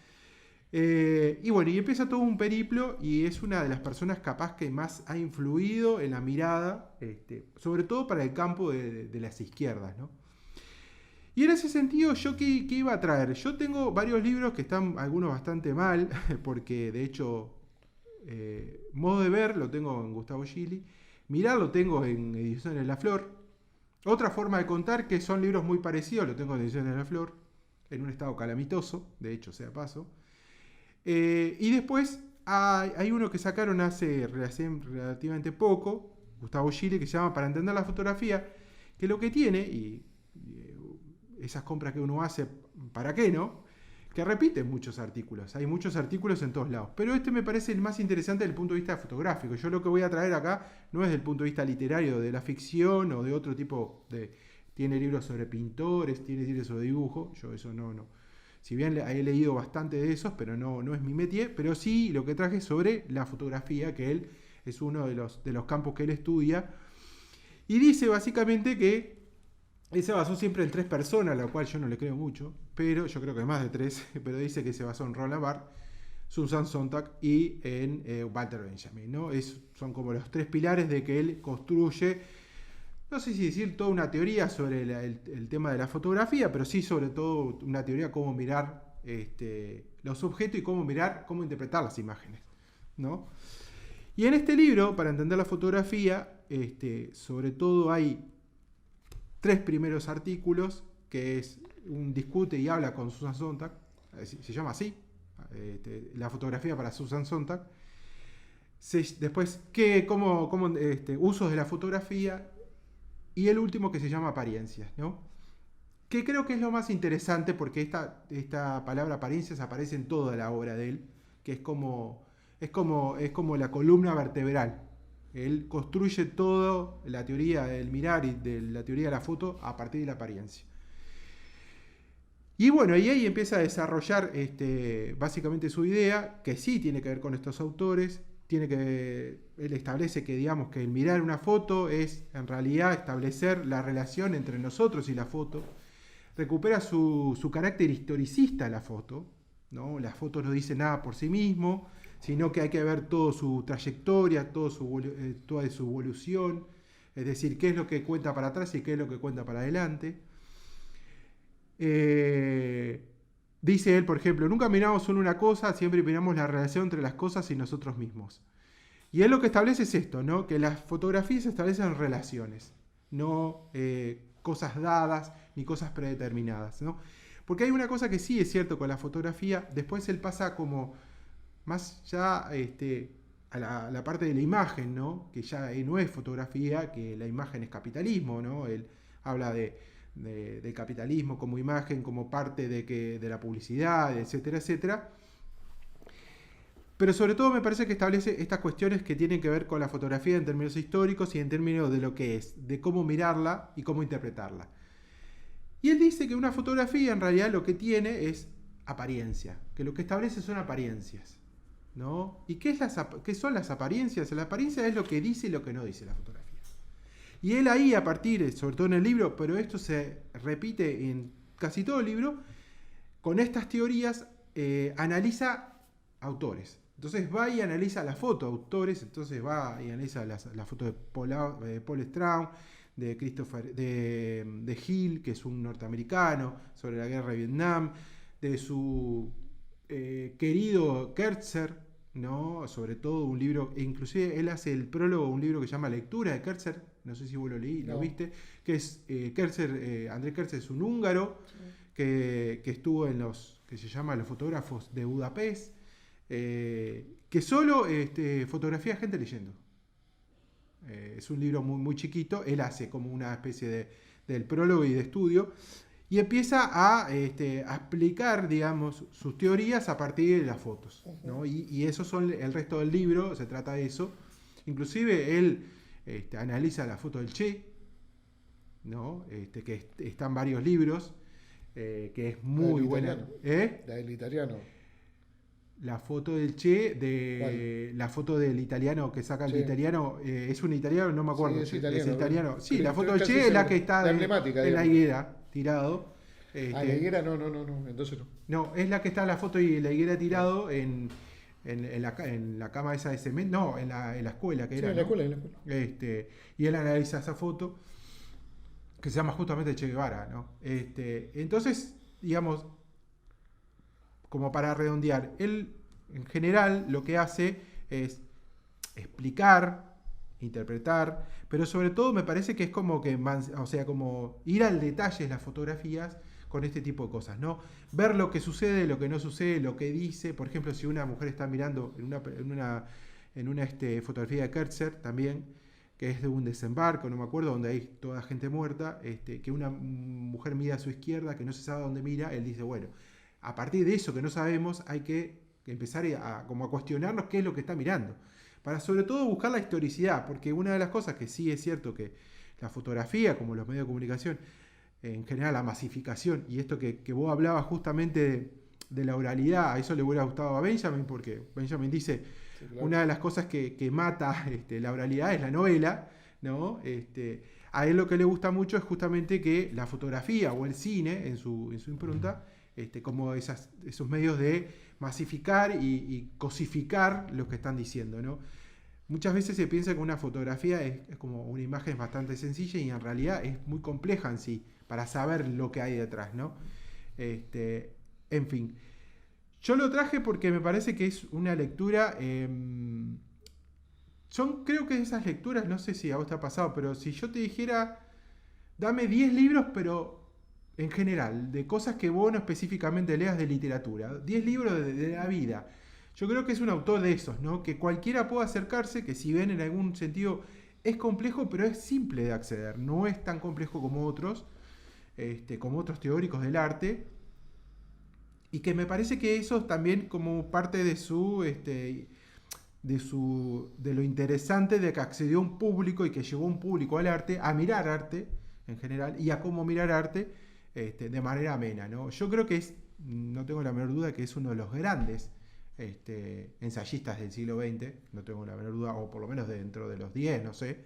Y bueno, y empieza todo un periplo, y es una de las personas capaz que más ha influido en la mirada, sobre todo para el campo de las izquierdas, ¿no? Y en ese sentido, ¿yo qué iba a traer? Yo tengo varios libros que están algunos bastante mal, porque de hecho, Modo de Ver lo tengo en Gustavo Gili, Mirar lo tengo en Ediciones La Flor, Otra Forma de Contar, que son libros muy parecidos, lo tengo en Ediciones La Flor, en un estado calamitoso, de hecho, sea paso. Y después hay uno que sacaron hace relativamente poco, Gustavo Gili, que se llama Para Entender la Fotografía, que lo que tiene, y esas compras que uno hace, ¿para qué no? Que repite muchos artículos. Hay muchos artículos en todos lados. Pero me parece el más interesante desde el punto de vista fotográfico. Yo lo que voy a traer acá no es del punto de vista literario, de la ficción o de otro tipo de... Tiene libros sobre pintores, tiene libros sobre dibujo. Yo eso no. Si bien he leído bastante de esos, pero no es mi métier. Pero sí lo que traje sobre la fotografía, que él es uno de los campos que él estudia. Y dice básicamente que él se basó siempre en 3 personas, lo cual yo no le creo mucho, pero yo creo que más de 3, pero dice que se basó en Roland Barthes, Susan Sontag y en Walter Benjamin, ¿no? Son como los 3 pilares de que él construye no sé si decir toda una teoría sobre el tema de la fotografía, pero sí sobre todo una teoría cómo mirar los objetos y cómo interpretar las imágenes, ¿no? Y en este libro, para entender la fotografía, sobre todo hay 3 primeros artículos, que es un discute y habla con Susan Sontag, se llama así, la fotografía para Susan Sontag. Después, usos de la fotografía, y el último que se llama apariencias, ¿no? Que creo que es lo más interesante porque esta palabra apariencias aparece en toda la obra de él, que es como la columna vertebral. Él construye toda la teoría del mirar y de la teoría de la foto a partir de la apariencia. Y bueno, y ahí empieza a desarrollar básicamente su idea, que sí tiene que ver con estos autores. Él establece que, digamos, que el mirar una foto es en realidad establecer la relación entre nosotros y la foto. Recupera su carácter historicista la foto, ¿no? La foto no dice nada por sí mismo, sino que hay que ver toda su trayectoria, toda su evolución, es decir, qué es lo que cuenta para atrás y qué es lo que cuenta para adelante. Dice él, por ejemplo, nunca miramos solo una cosa, siempre miramos la relación entre las cosas y nosotros mismos. Y él lo que establece es esto, ¿no? Que las fotografías se establecen relaciones, no cosas dadas ni cosas predeterminadas, ¿no? Porque hay una cosa que sí es cierto con la fotografía, después él pasa como más ya a la parte de la imagen, ¿no? Que ya no es fotografía, que la imagen es capitalismo, ¿no? Él habla del capitalismo como imagen, como parte de la publicidad, etcétera, etcétera. Pero sobre todo me parece que establece estas cuestiones que tienen que ver con la fotografía en términos históricos y en términos de lo que es, de cómo mirarla y cómo interpretarla. Y él dice que una fotografía en realidad lo que tiene es apariencia, que lo que establece son apariencias, ¿no? ¿Y qué son las apariencias? La apariencia es lo que dice y lo que no dice la fotografía. Y él ahí, a partir, sobre todo en el libro, pero esto se repite en casi todo el libro, con estas teorías analiza autores. Entonces va y analiza la foto, autores, entonces va y analiza la foto de Paul Straub, de Hill, que es un norteamericano, sobre la guerra de Vietnam, de su querido Kertzer, ¿no? Sobre todo un libro, e inclusive él hace el prólogo de un libro que se llama Lectura de Kertzer, no sé si vos lo viste, que es André Kertzer es un húngaro que estuvo en que se llama Los fotógrafos de Budapest, que solo fotografía a gente leyendo. Es un libro muy, muy chiquito, él hace como una especie del prólogo y de estudio, y empieza a explicar, digamos, sus teorías a partir de las fotos, ¿no? Y esos son el resto del libro, se trata de eso. Inclusive él analiza la foto del Che, ¿no? Que está en varios libros, que es muy buena. La del italiano. La foto del Che, la foto del italiano que saca el italiano, es un italiano, no me acuerdo. Sí, es italiano. Sí, la foto del Che es la que está en la higuera, tirado. La higuera no, entonces no. No, es la que está en la foto y la higuera tirado en la cama esa de cemento, no, en la escuela que era. En la escuela. Y él analiza esa foto, que se llama justamente Che Guevara, ¿no? Entonces, digamos, como para redondear, él en general lo que hace es explicar, interpretar, pero sobre todo me parece que es como como ir al detalle de las fotografías con este tipo de cosas, ¿no? Ver lo que sucede, lo que no sucede, lo que dice. Por ejemplo, si una mujer está mirando en una fotografía de Kertzer también, que es de un desembarco, no me acuerdo, donde hay toda gente muerta, que una mujer mira a su izquierda, que no se sabe dónde mira, él dice, bueno, a partir de eso que no sabemos, hay que empezar a cuestionarnos qué es lo que está mirando. Para sobre todo buscar la historicidad, porque una de las cosas que sí es cierto que la fotografía, como los medios de comunicación, en general la masificación, y esto que vos hablabas justamente de la oralidad, a eso le hubiera gustado a Benjamin, porque Benjamin dice, sí, claro, una de las cosas que mata la oralidad es la novela, ¿no? A él lo que le gusta mucho es justamente que la fotografía o el cine, en su impronta, como esos medios de masificar y cosificar lo que están diciendo, ¿no? muchas veces se piensa que una fotografía es como una imagen bastante sencilla y en realidad es muy compleja en sí, para saber lo que hay detrás, ¿no? En fin. Yo lo traje porque me parece que es una lectura... creo que esas lecturas, no sé si a vos te ha pasado, pero si yo te dijera, dame 10 libros, pero en general, de cosas que vos no específicamente leas de literatura, 10 libros de la vida. Yo creo que es un autor de esos, ¿no? Que cualquiera pueda acercarse, que si ven en algún sentido es complejo, pero es simple de acceder, no es tan complejo como otros teóricos del arte, y que me parece que eso también como parte de lo interesante de que accedió un público y que llegó un público al arte, a mirar arte en general y a cómo mirar arte de manera amena, ¿no? Yo creo que no tengo la menor duda que es uno de los grandes ensayistas del siglo XX, no tengo la menor duda, o por lo menos dentro de los 10, no sé.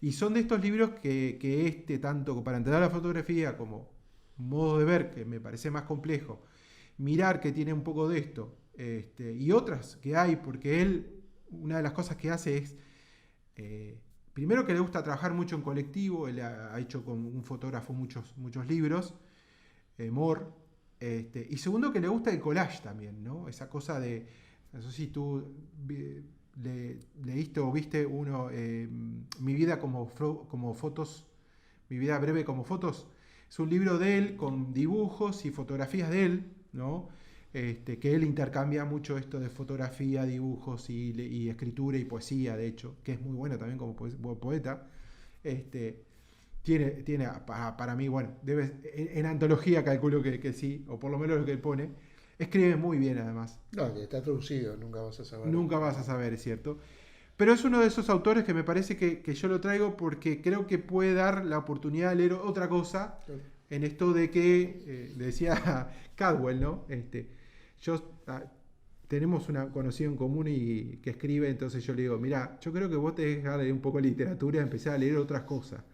Y son de estos libros que tanto para entender la fotografía como modo de ver, que me parece más complejo, mirar que tiene un poco de esto, y otras que hay, porque él, una de las cosas que hace es, primero que le gusta trabajar mucho en colectivo, él ha hecho con un fotógrafo muchos libros, Moore, y segundo que le gusta el collage también, ¿no? Esa cosa de, no sé si tú leíste o viste uno, Mi vida como fotos, Mi vida breve como fotos, es un libro de él con dibujos y fotografías de él, ¿no? Que él intercambia mucho esto de fotografía, dibujos y escritura y poesía, de hecho, que es muy bueno también como poeta. Tiene para mí, bueno, en antología calculo que sí, o por lo menos lo que él pone. Escribe muy bien además. No, que está traducido, nunca vas a saber. Nunca vas a saber, es cierto. Pero es uno de esos autores que me parece que yo lo traigo porque creo que puede dar la oportunidad de leer otra cosa, claro, en esto de que, decía Cadwell, ¿no? Tenemos una conocida en común y que escribe, entonces yo le digo, mira, yo creo que vos te dejas de leer un poco de literatura y empezar a leer otras cosas,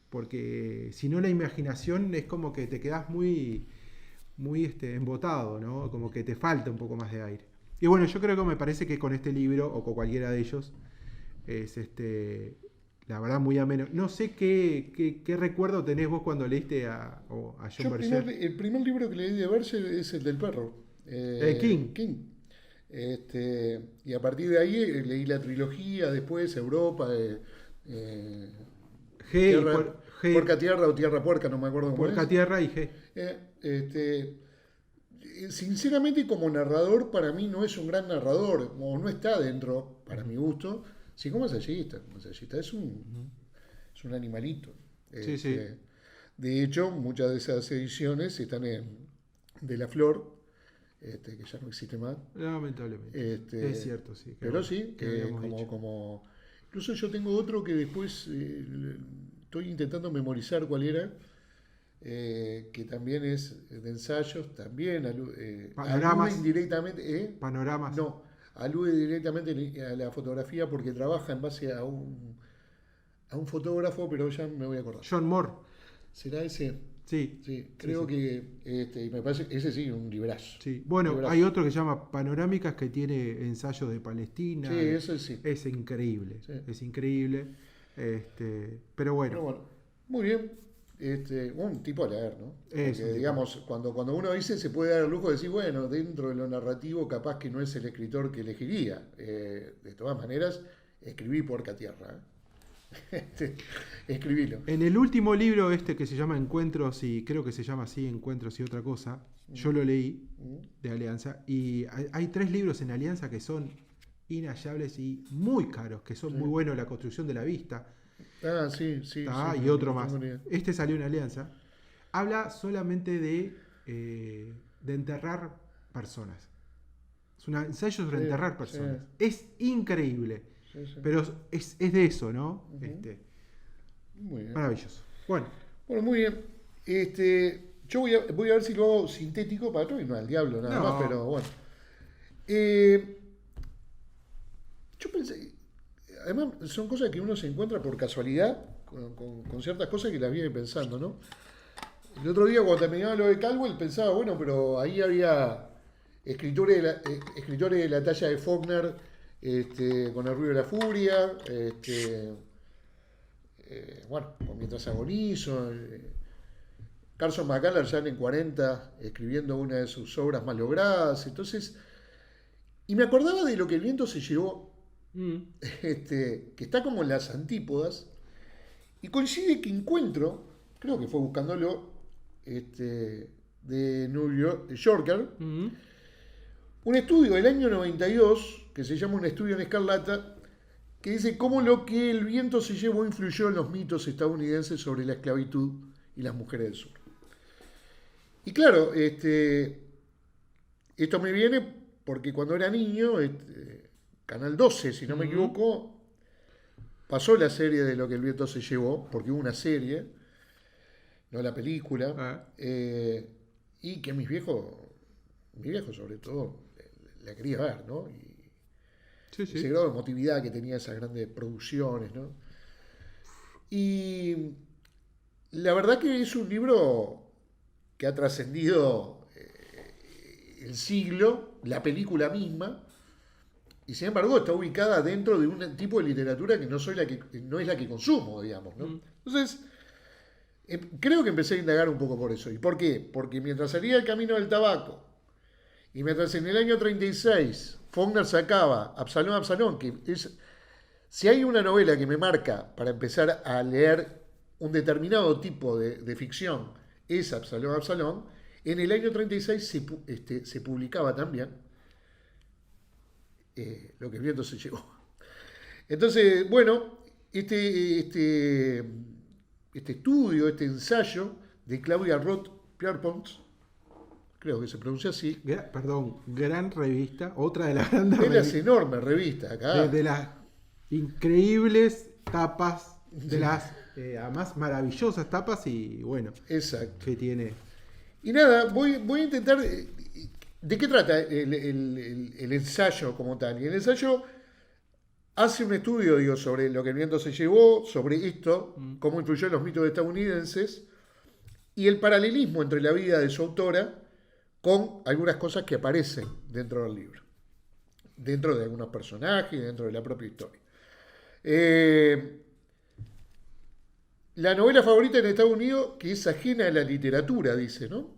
porque si no la imaginación es como que te quedás muy embotado, ¿no? Como que te falta un poco más de aire. Y bueno, yo creo que me parece que con este libro, o con cualquiera de ellos, es la verdad muy ameno. No sé qué recuerdo tenés vos cuando leíste a John Berger. El primer libro que leí de Berger es el del perro. King. Y a partir de ahí leí la trilogía, después Europa, Puerca Tierra o Tierra Puerca, no me acuerdo cómo Puerca es. Tierra y G. Sinceramente, como narrador, para mí no es un gran narrador, o no está dentro, para mi gusto, sí como ensayista. Como ensayista es un animalito. Sí. De hecho, muchas de esas ediciones están de La Flor, que ya no existe más. Lamentablemente. Es cierto, sí. Pero sí, como incluso yo tengo otro que después estoy intentando memorizar cuál era. Que también es de ensayos, también Panoramas. alude indirectamente. Panoramas. No, alude directamente a la fotografía porque trabaja en base a un fotógrafo, pero ya me voy a acordar. John Moore. ¿Será ese? Sí. Creo que me parece ese sí, un librazo. Sí. Bueno, librazo. Hay otro que se llama Panorámicas que tiene ensayos de Palestina. Sí, eso sí. Es increíble. Sí. Es increíble. Pero bueno. Muy bien. Un tipo a leer, ¿no? Porque, digamos, cuando uno dice se puede dar el lujo de decir, bueno, dentro de lo narrativo capaz que no es el escritor que elegiría. De todas maneras, escribí Puerca Tierra. Escribilo. En el último libro que se llama Encuentros, y creo que se llama así, Encuentros y otra cosa, yo lo leí de Alianza, y hay 3 libros en Alianza que son inhallables y muy caros, que son muy buenos, La construcción de la vista. Sí. Y otro más. Este salió en Alianza. Habla solamente de enterrar personas. Es un ensayo sobre enterrar personas. Es increíble. Sí. Pero es de eso, ¿no? Muy bien. Maravilloso. Bueno, muy bien. Yo voy a ver si lo hago sintético para no irme al diablo nada más, pero bueno. Yo pensé, además son cosas que uno se encuentra por casualidad con ciertas cosas que las viene pensando, ¿no? El otro día cuando terminaba lo de Caldwell pensaba, bueno, pero ahí había escritores de la talla de Faulkner, con El ruido de la furia, con Mientras agonizo, Carson McCullers ya en 40 escribiendo una de sus obras más logradas. Entonces, y me acordaba de Lo que el viento se llevó, que está como en las antípodas, y coincide que encuentro, creo que fue buscándolo, de New Yorker, un estudio del año 92, que se llama Un estudio en escarlata, que dice cómo Lo que el viento se llevó influyó en los mitos estadounidenses sobre la esclavitud y las mujeres del sur. Y claro, esto me viene porque cuando era niño, Canal 12, si no me equivoco, pasó la serie de Lo que el viento se llevó, porque hubo una serie, no la película, y que mi viejo sobre todo, la quería ver, ¿no? Y ese grado de emotividad que tenía esas grandes producciones, ¿no? Y la verdad que es un libro que ha trascendido el siglo, la película misma, y sin embargo está ubicada dentro de un tipo de literatura que no es la que consumo, digamos, ¿no? Entonces, creo que empecé a indagar un poco por eso. ¿Y por qué? Porque mientras salía El camino del tabaco, y mientras en el año 36 Faulkner sacaba Absalón, Absalón, que es, si hay una novela que me marca para empezar a leer un determinado tipo de ficción, es Absalón, Absalón, en el año 36 se publicaba también Lo que el viento se llevó. Entonces, bueno, este estudio, este ensayo de Claudia Roth Pierpont, creo que se pronuncia así. Gran revista, otra de las grandes revistas. De las enormes revistas acá. De las increíbles tapas, de las además maravillosas tapas y bueno. Exacto. Que tiene. Y nada, voy a intentar. ¿De qué trata el ensayo como tal? Y el ensayo hace un estudio, sobre Lo que el viento se llevó, sobre esto, cómo influyó en los mitos estadounidenses, y el paralelismo entre la vida de su autora con algunas cosas que aparecen dentro del libro, dentro de algunos personajes, dentro de la propia historia. La novela favorita en Estados Unidos, que es ajena a la literatura, dice, ¿no?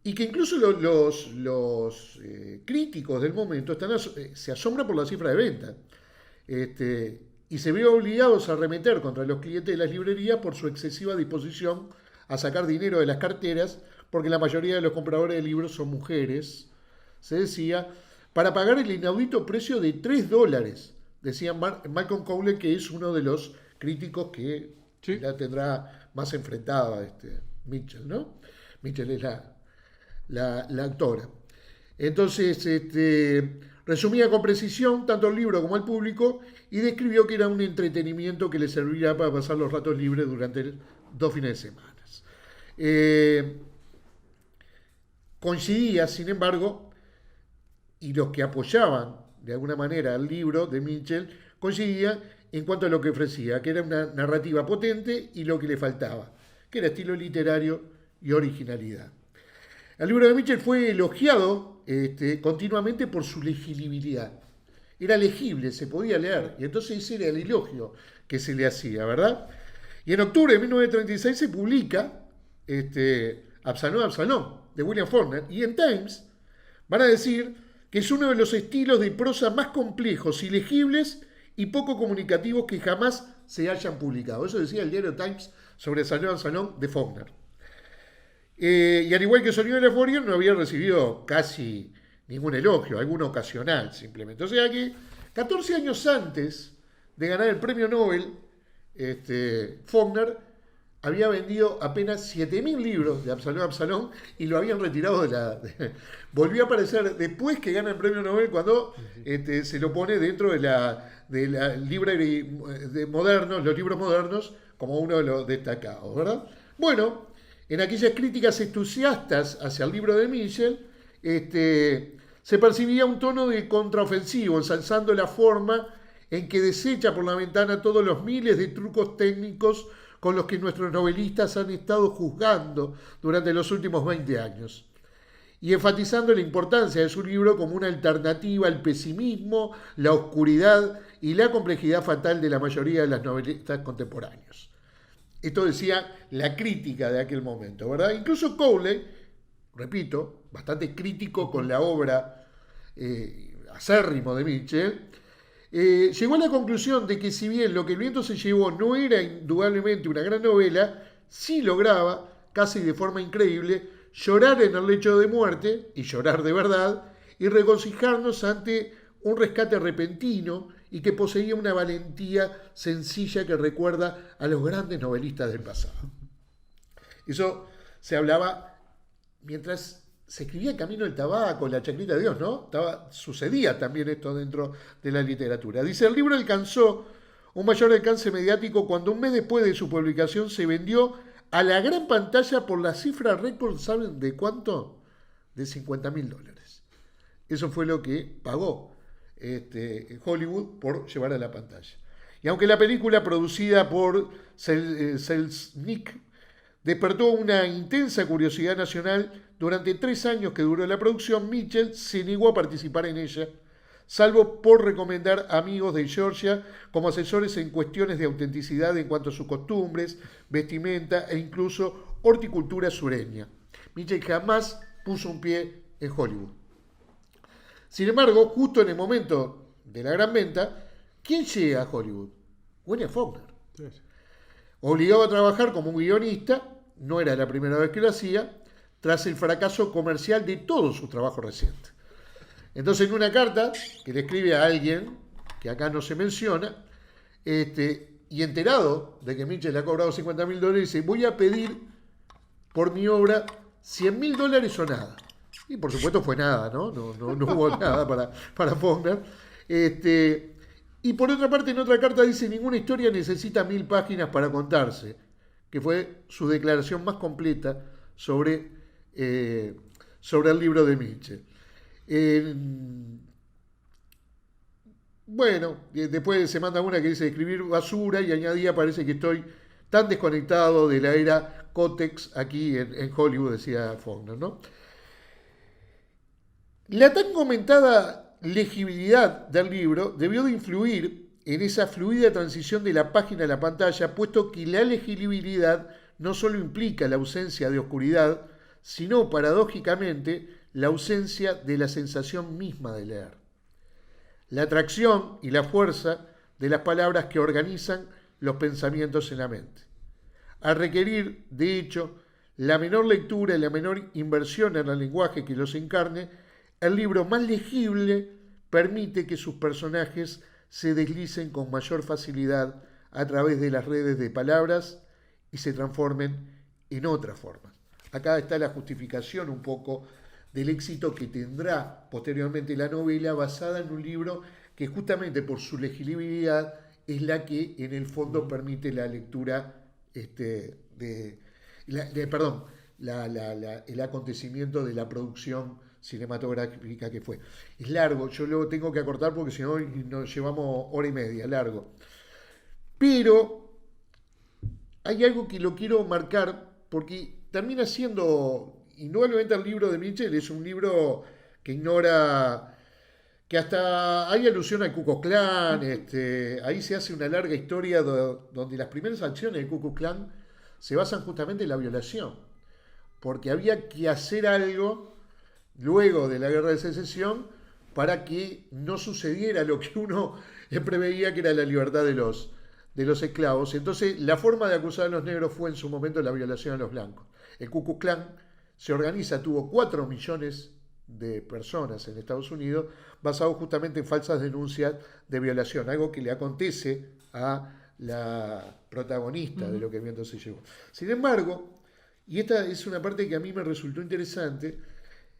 Y que incluso los críticos del momento se asombran por la cifra de venta. Y se ven obligados a arremeter contra los clientes de las librerías por su excesiva disposición a sacar dinero de las carteras, porque la mayoría de los compradores de libros son mujeres, se decía, para pagar el inaudito precio de $3, decía Malcolm Cowley, que es uno de los críticos que la tendrá más enfrentada Mitchell, ¿no? Mitchell es la autora. Entonces, resumía con precisión tanto el libro como el público y describió que era un entretenimiento que le servirá para pasar los ratos libres durante 2 fines de semana. Coincidía, sin embargo, y los que apoyaban de alguna manera el libro de Mitchell, coincidían en cuanto a lo que ofrecía, que era una narrativa potente y lo que le faltaba, que era estilo literario y originalidad. El libro de Mitchell fue elogiado continuamente por su legibilidad. Era legible, se podía leer, y entonces ese era el elogio que se le hacía, ¿verdad? Y en octubre de 1936 se publica Absalón, Absalón, de William Faulkner, y en Times van a decir que es uno de los estilos de prosa más complejos y legibles y poco comunicativos que jamás se hayan publicado. Eso decía el diario Times sobre Absalón, Absalón de Faulkner. Y al igual que Sonido de la Euforia, no había recibido casi ningún elogio, alguno ocasional simplemente. O sea que 14 años antes de ganar el premio Nobel, Faulkner había vendido apenas 7.000 libros de Absalón, Absalón, y lo habían retirado volvió a aparecer después que gana el premio Nobel, cuando se lo pone dentro de la library de modernos, los libros modernos, como uno de los destacados, ¿verdad? Bueno, en aquellas críticas entusiastas hacia el libro de Mitchell, se percibía un tono de contraofensivo, ensalzando la forma en que desecha por la ventana todos los miles de trucos técnicos con los que nuestros novelistas han estado juzgando durante los últimos 20 años. y enfatizando la importancia de su libro como una alternativa al pesimismo, la oscuridad y la complejidad fatal de la mayoría de las novelistas contemporáneos. Esto decía la crítica de aquel momento, ¿verdad? Incluso Cowley, repito, bastante crítico con la obra acérrimo de Mitchell, llegó a la conclusión de que si bien Lo que el viento se llevó no era indudablemente una gran novela, sí lograba, casi de forma increíble, llorar en el lecho de muerte, y llorar de verdad, y regocijarnos ante un rescate repentino y que poseía una valentía sencilla que recuerda a los grandes novelistas del pasado. Eso se hablaba mientras se escribía Camino del Tabaco, La Chacrita de Dios, ¿no? Sucedía también esto dentro de la literatura. Dice, el libro alcanzó un mayor alcance mediático cuando un mes después de su publicación se vendió a la gran pantalla por la cifra récord, ¿saben de cuánto? De $50.000. Eso fue lo que pagó Hollywood por llevar a la pantalla. Y aunque la película producida por Selznick despertó una intensa curiosidad nacional, durante 3 años que duró la producción, Mitchell se negó a participar en ella, salvo por recomendar amigos de Georgia como asesores en cuestiones de autenticidad en cuanto a sus costumbres, vestimenta e incluso horticultura sureña. Mitchell jamás puso un pie en Hollywood. Sin embargo, justo en el momento de la gran venta, ¿quién llega a Hollywood? William Faulkner. Sí. Obligado a trabajar como un guionista, no era la primera vez que lo hacía, tras el fracaso comercial de todos sus trabajos recientes. Entonces, en una carta que le escribe a alguien, que acá no se menciona, y enterado de que Mitchell le ha cobrado $50.000, dice, voy a pedir por mi obra $100.000 o nada. Y por supuesto fue nada, ¿no? No hubo nada para Faulkner. Y por otra parte, en otra carta dice, ninguna historia necesita 1.000 páginas para contarse, que fue su declaración más completa sobre el libro de Mitchell. Bueno, después se manda una que dice escribir basura y añadía, parece que estoy tan desconectado de la era Cotex aquí en Hollywood, decía Faulkner, ¿no? La tan comentada legibilidad del libro debió de influir en esa fluida transición de la página a la pantalla, puesto que la legibilidad no solo implica la ausencia de oscuridad, sino, paradójicamente, la ausencia de la sensación misma de leer. La atracción y la fuerza de las palabras que organizan los pensamientos en la mente. Al requerir, de hecho, la menor lectura y la menor inversión en el lenguaje que los encarne, el libro más legible permite que sus personajes se deslicen con mayor facilidad a través de las redes de palabras y se transformen en otras formas. Acá está la justificación un poco del éxito que tendrá posteriormente la novela, basada en un libro que justamente por su legibilidad es la que en el fondo permite la lectura el acontecimiento de la producción cinematográfica que fue. Es largo, yo lo tengo que acortar porque si no nos llevamos 1 hora y media, largo. Pero hay algo que lo quiero marcar porque termina siendo, indudablemente el libro de Mitchell es un libro que ignora, que hasta hay alusión al Ku Klux Klan, ahí se hace una larga historia donde las primeras acciones del Ku Klux Klan se basan justamente en la violación, porque había que hacer algo luego de la Guerra de Secesión para que no sucediera lo que uno preveía, que era la libertad de los esclavos. Entonces, la forma de acusar a los negros fue en su momento la violación a los blancos. El Ku Klux Klan se organiza, tuvo 4 millones de personas en Estados Unidos, basado justamente en falsas denuncias de violación, algo que le acontece a la protagonista de Lo que el viento se llevó. Sin embargo, y esta es una parte que a mí me resultó interesante,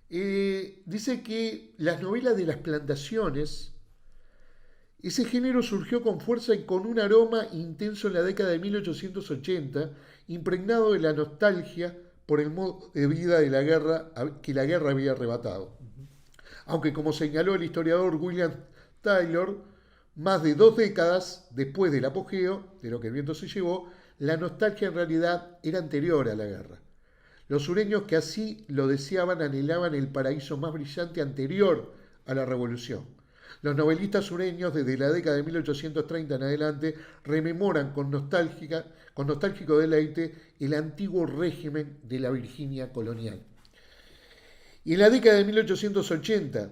dice que las novelas de las plantaciones, ese género surgió con fuerza y con un aroma intenso en la década de 1880, impregnado de la nostalgia por el modo de vida de la guerra que la guerra había arrebatado. Aunque, como señaló el historiador William Taylor, más de 2 décadas después del apogeo de Lo que el viento se llevó, la nostalgia en realidad era anterior a la guerra. Los sureños que así lo deseaban anhelaban el paraíso más brillante anterior a la revolución. Los novelistas sureños, desde la década de 1830 en adelante, rememoran con nostálgico deleite el antiguo régimen de la Virginia colonial. Y en la década de 1880,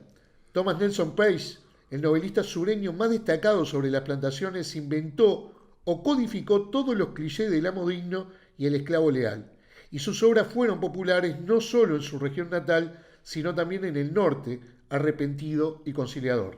Thomas Nelson Page, el novelista sureño más destacado sobre las plantaciones, inventó o codificó todos los clichés del amo digno y el esclavo leal. Y sus obras fueron populares no solo en su región natal, sino también en el norte, arrepentido y conciliador.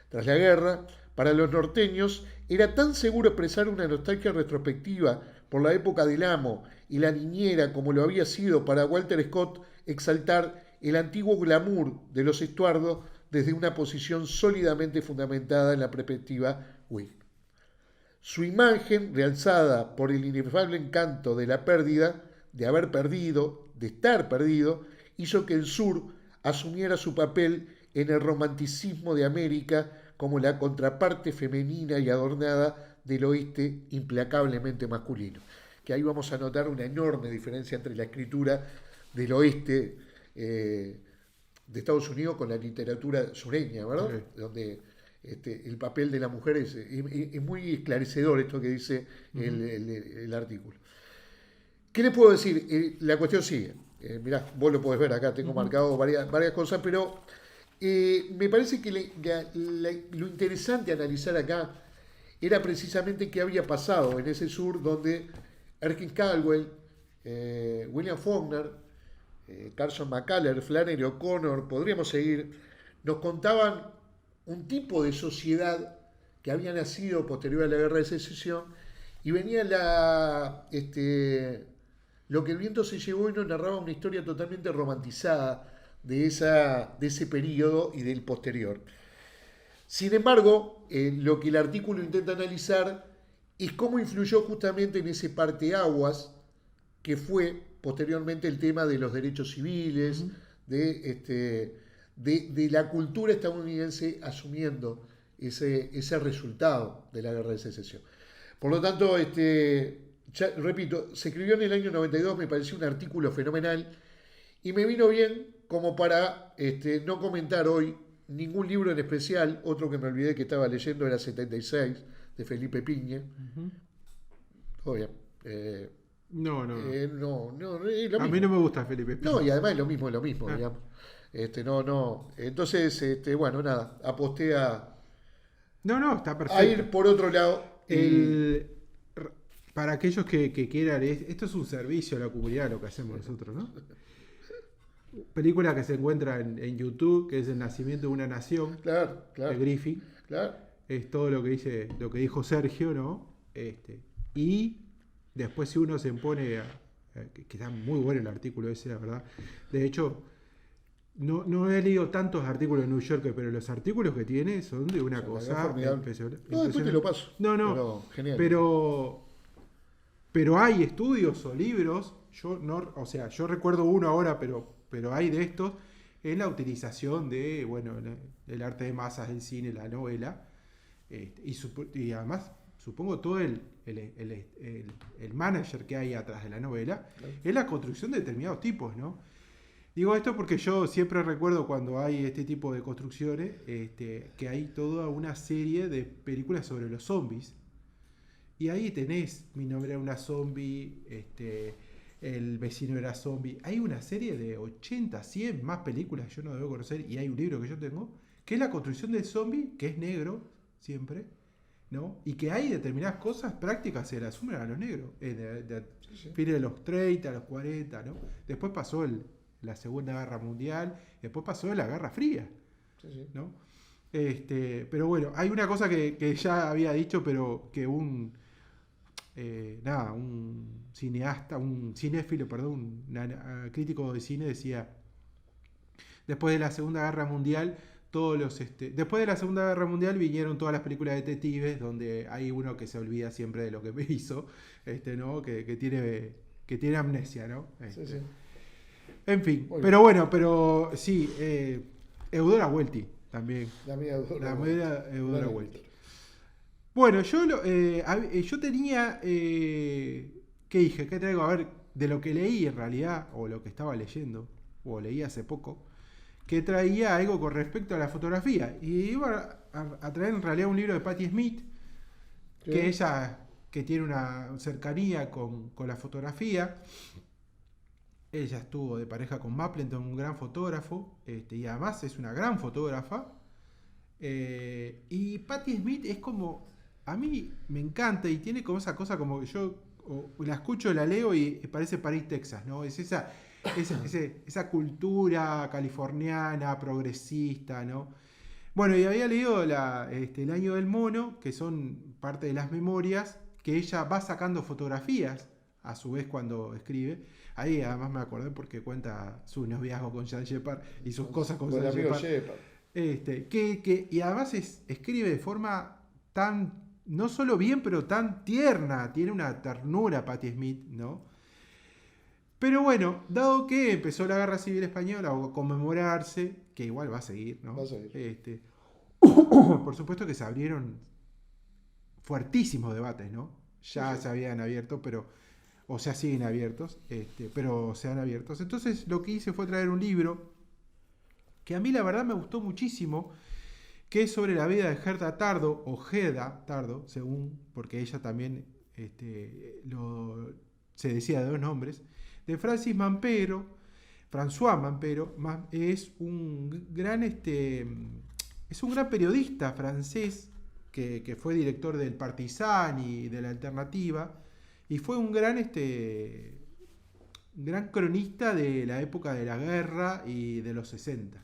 Tras la guerra, para los norteños era tan seguro expresar una nostalgia retrospectiva por la época del amo y la niñera como lo había sido para Walter Scott exaltar el antiguo glamour de los Estuardo desde una posición sólidamente fundamentada en la perspectiva Whig. Su imagen, realzada por el inefable encanto de la pérdida, de haber perdido, de estar perdido, hizo que el sur asumiera su papel en el romanticismo de América como la contraparte femenina y adornada del oeste implacablemente masculino. Que ahí vamos a notar una enorme diferencia entre la escritura del oeste de Estados Unidos con la literatura sureña, ¿verdad? Sí. Donde el papel de la mujer es muy esclarecedor esto que dice el artículo. ¿Qué les puedo decir? La cuestión sigue. Mirá, vos lo podés ver acá, tengo marcado varias cosas, pero me parece que lo interesante a analizar acá era precisamente qué había pasado en ese sur donde Erskine Caldwell, William Faulkner, Carson McCullers, Flannery O'Connor, podríamos seguir, nos contaban un tipo de sociedad que había nacido posterior a la Guerra de Secesión y venía lo que el viento se llevó y nos narraba una historia totalmente romantizada de ese periodo y del posterior. Sin embargo, lo que el artículo intenta analizar es cómo influyó justamente en ese parteaguas que fue posteriormente el tema de los derechos civiles, de la cultura estadounidense asumiendo ese resultado de la Guerra de Secesión. Por lo tanto, ya, repito, se escribió en el año 92, me pareció un artículo fenomenal y me vino bien como para no comentar hoy ningún libro en especial. Otro que me olvidé que estaba leyendo era 76 de Felipe Piña. Todo bien. No, es lo mismo. A mí no me gusta Felipe Piña. No, y además es lo mismo, digamos. Entonces, bueno, nada, aposté está perfecto. A ir por otro lado. Para aquellos que quieran, esto es un servicio a la comunidad lo que hacemos nosotros, ¿no? Película que se encuentra en YouTube, que es El nacimiento de una nación, claro. de Griffith. Claro. Es todo lo que dijo Sergio, ¿no? Y después si uno se pone que está muy bueno el artículo ese, la verdad. De hecho, no he leído tantos artículos de New Yorker, pero los artículos que tiene son de una cosa impresionante. No, después te lo paso. No, genial. Pero hay estudios o libros, yo recuerdo uno ahora, pero hay de estos, en la utilización de, el arte de masas, el cine, la novela, y además, supongo todo el manager que hay atrás de la novela, es la construcción de determinados tipos, ¿no? Digo esto porque yo siempre recuerdo cuando hay este tipo de construcciones, que hay toda una serie de películas sobre los zombies. Y ahí tenés Mi nombre era una zombie, El vecino era zombie. Hay una serie de 80, 100 más películas, yo no debo conocer, y hay un libro que yo tengo, que es la construcción del zombie, que es negro, siempre, ¿no? Y que hay determinadas cosas prácticas se las asumen a los negros, fines de los 30, los 40, ¿no? Después pasó la Segunda Guerra Mundial, después pasó la Guerra Fría, ¿no? Pero bueno, hay una cosa que ya había dicho, pero que un cineasta, un cinéfilo, perdón, un crítico de cine decía, después de la Segunda Guerra Mundial, después de la Segunda Guerra Mundial vinieron todas las películas de detectives, donde hay uno que se olvida siempre de lo que hizo, ¿no? Que tiene amnesia, ¿no? En fin, pero sí, Eudora Welty también. La media Eudora Welty. Bueno, yo tenía... ¿qué dije? ¿Qué traigo? A ver, de lo que leí en realidad, o lo que estaba leyendo, o leí hace poco, que traía algo con respecto a la fotografía. Y iba a traer en realidad un libro de Patti Smith, Sí. que ella, que tiene una cercanía con la fotografía. Ella estuvo de pareja con Mapleton, un gran fotógrafo, y además es una gran fotógrafa. Y Patti Smith es como, a mí me encanta y tiene como esa cosa como que yo la escucho, la leo y parece París, Texas, ¿no? Es esa cultura californiana, progresista, ¿no? Bueno, y había leído El año del mono, que son parte de las memorias, que ella va sacando fotografías, a su vez cuando escribe. Ahí además me acordé porque cuenta su noviazgo con Jean Shepard y sus cosas con el Jean amigo Shepard. Shepard. Y además escribe de forma tan, no solo bien, pero tan tierna. Tiene una ternura Patti Smith, ¿no? Pero bueno, dado que empezó la Guerra Civil Española a conmemorarse, que igual va a seguir, ¿no? Va a seguir. Por supuesto que se abrieron fuertísimos debates, ¿no? Ya Sí. se habían abierto, o sea, siguen abiertos, pero se han abierto. Entonces lo que hice fue traer un libro que a mí la verdad me gustó muchísimo, que es sobre la vida de Gerda Tardo, o Geda Tardo, según, porque ella también se decía de dos nombres, de Francis Mampero. François Mampero es un gran periodista francés que fue director del Partisan y de la Alternativa, y fue un gran cronista de la época de la guerra y de los 60.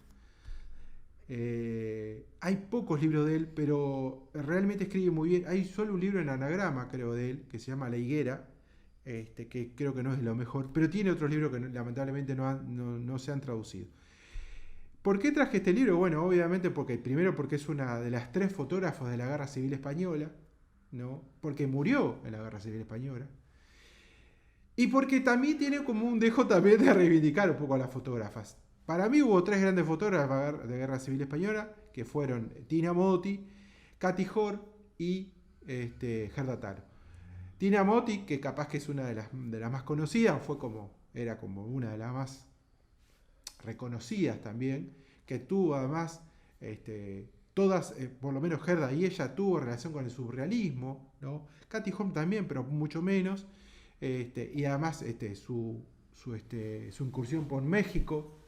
Hay pocos libros de él, pero realmente escribe muy bien. Hay solo un libro en anagrama, creo, de él, que se llama La Higuera, que creo que no es lo mejor, pero tiene otros libros que lamentablemente no se han traducido. ¿Por qué traje este libro? Bueno, obviamente porque es una de las 3 fotógrafos de la Guerra Civil Española, ¿no? Porque murió en la Guerra Civil Española. Y porque también tiene como un dejo también de reivindicar un poco a las fotógrafas. Para mí hubo 3 grandes fotógrafas de Guerra Civil Española, que fueron Tina Modotti, Katy Hor y Gerda Taro. Tina Modotti, que capaz que es una de las más conocidas, era como una de las más reconocidas también, que tuvo además todas, por lo menos Gerda y ella tuvo relación con el surrealismo, ¿no? Katy Hor también, pero mucho menos, y además su incursión por México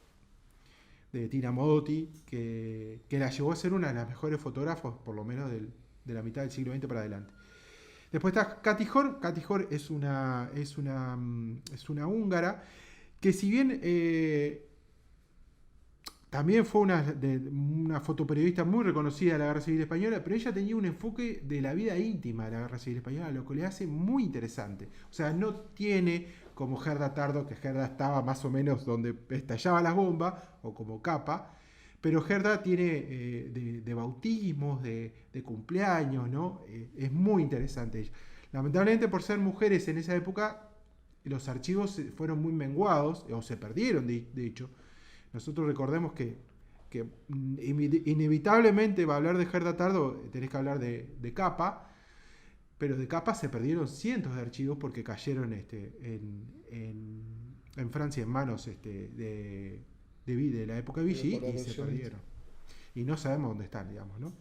de Tina Modotti, que la llevó a ser una de las mejores fotógrafos, por lo menos de la mitad del siglo XX para adelante. Después está Katy Hor. Katy Hor es una húngara que, si bien también fue una fotoperiodista muy reconocida de la Guerra Civil Española, pero ella tenía un enfoque de la vida íntima de la Guerra Civil Española, lo que le hace muy interesante. O sea, no tiene como Gerda Tardo, que Gerda estaba más o menos donde estallaban las bombas, o como Capa, pero Gerda tiene de bautismos, de cumpleaños, ¿no? Es muy interesante ella. Lamentablemente, por ser mujeres en esa época, los archivos fueron muy menguados, o se perdieron, de hecho. Nosotros recordemos que inevitablemente, va a hablar de Gerda Tardo, tenés que hablar de Capa, pero de Capa se perdieron cientos de archivos porque cayeron en Francia en manos de la época de Vichy, y se perdieron. Y no sabemos dónde están, digamos, ¿no?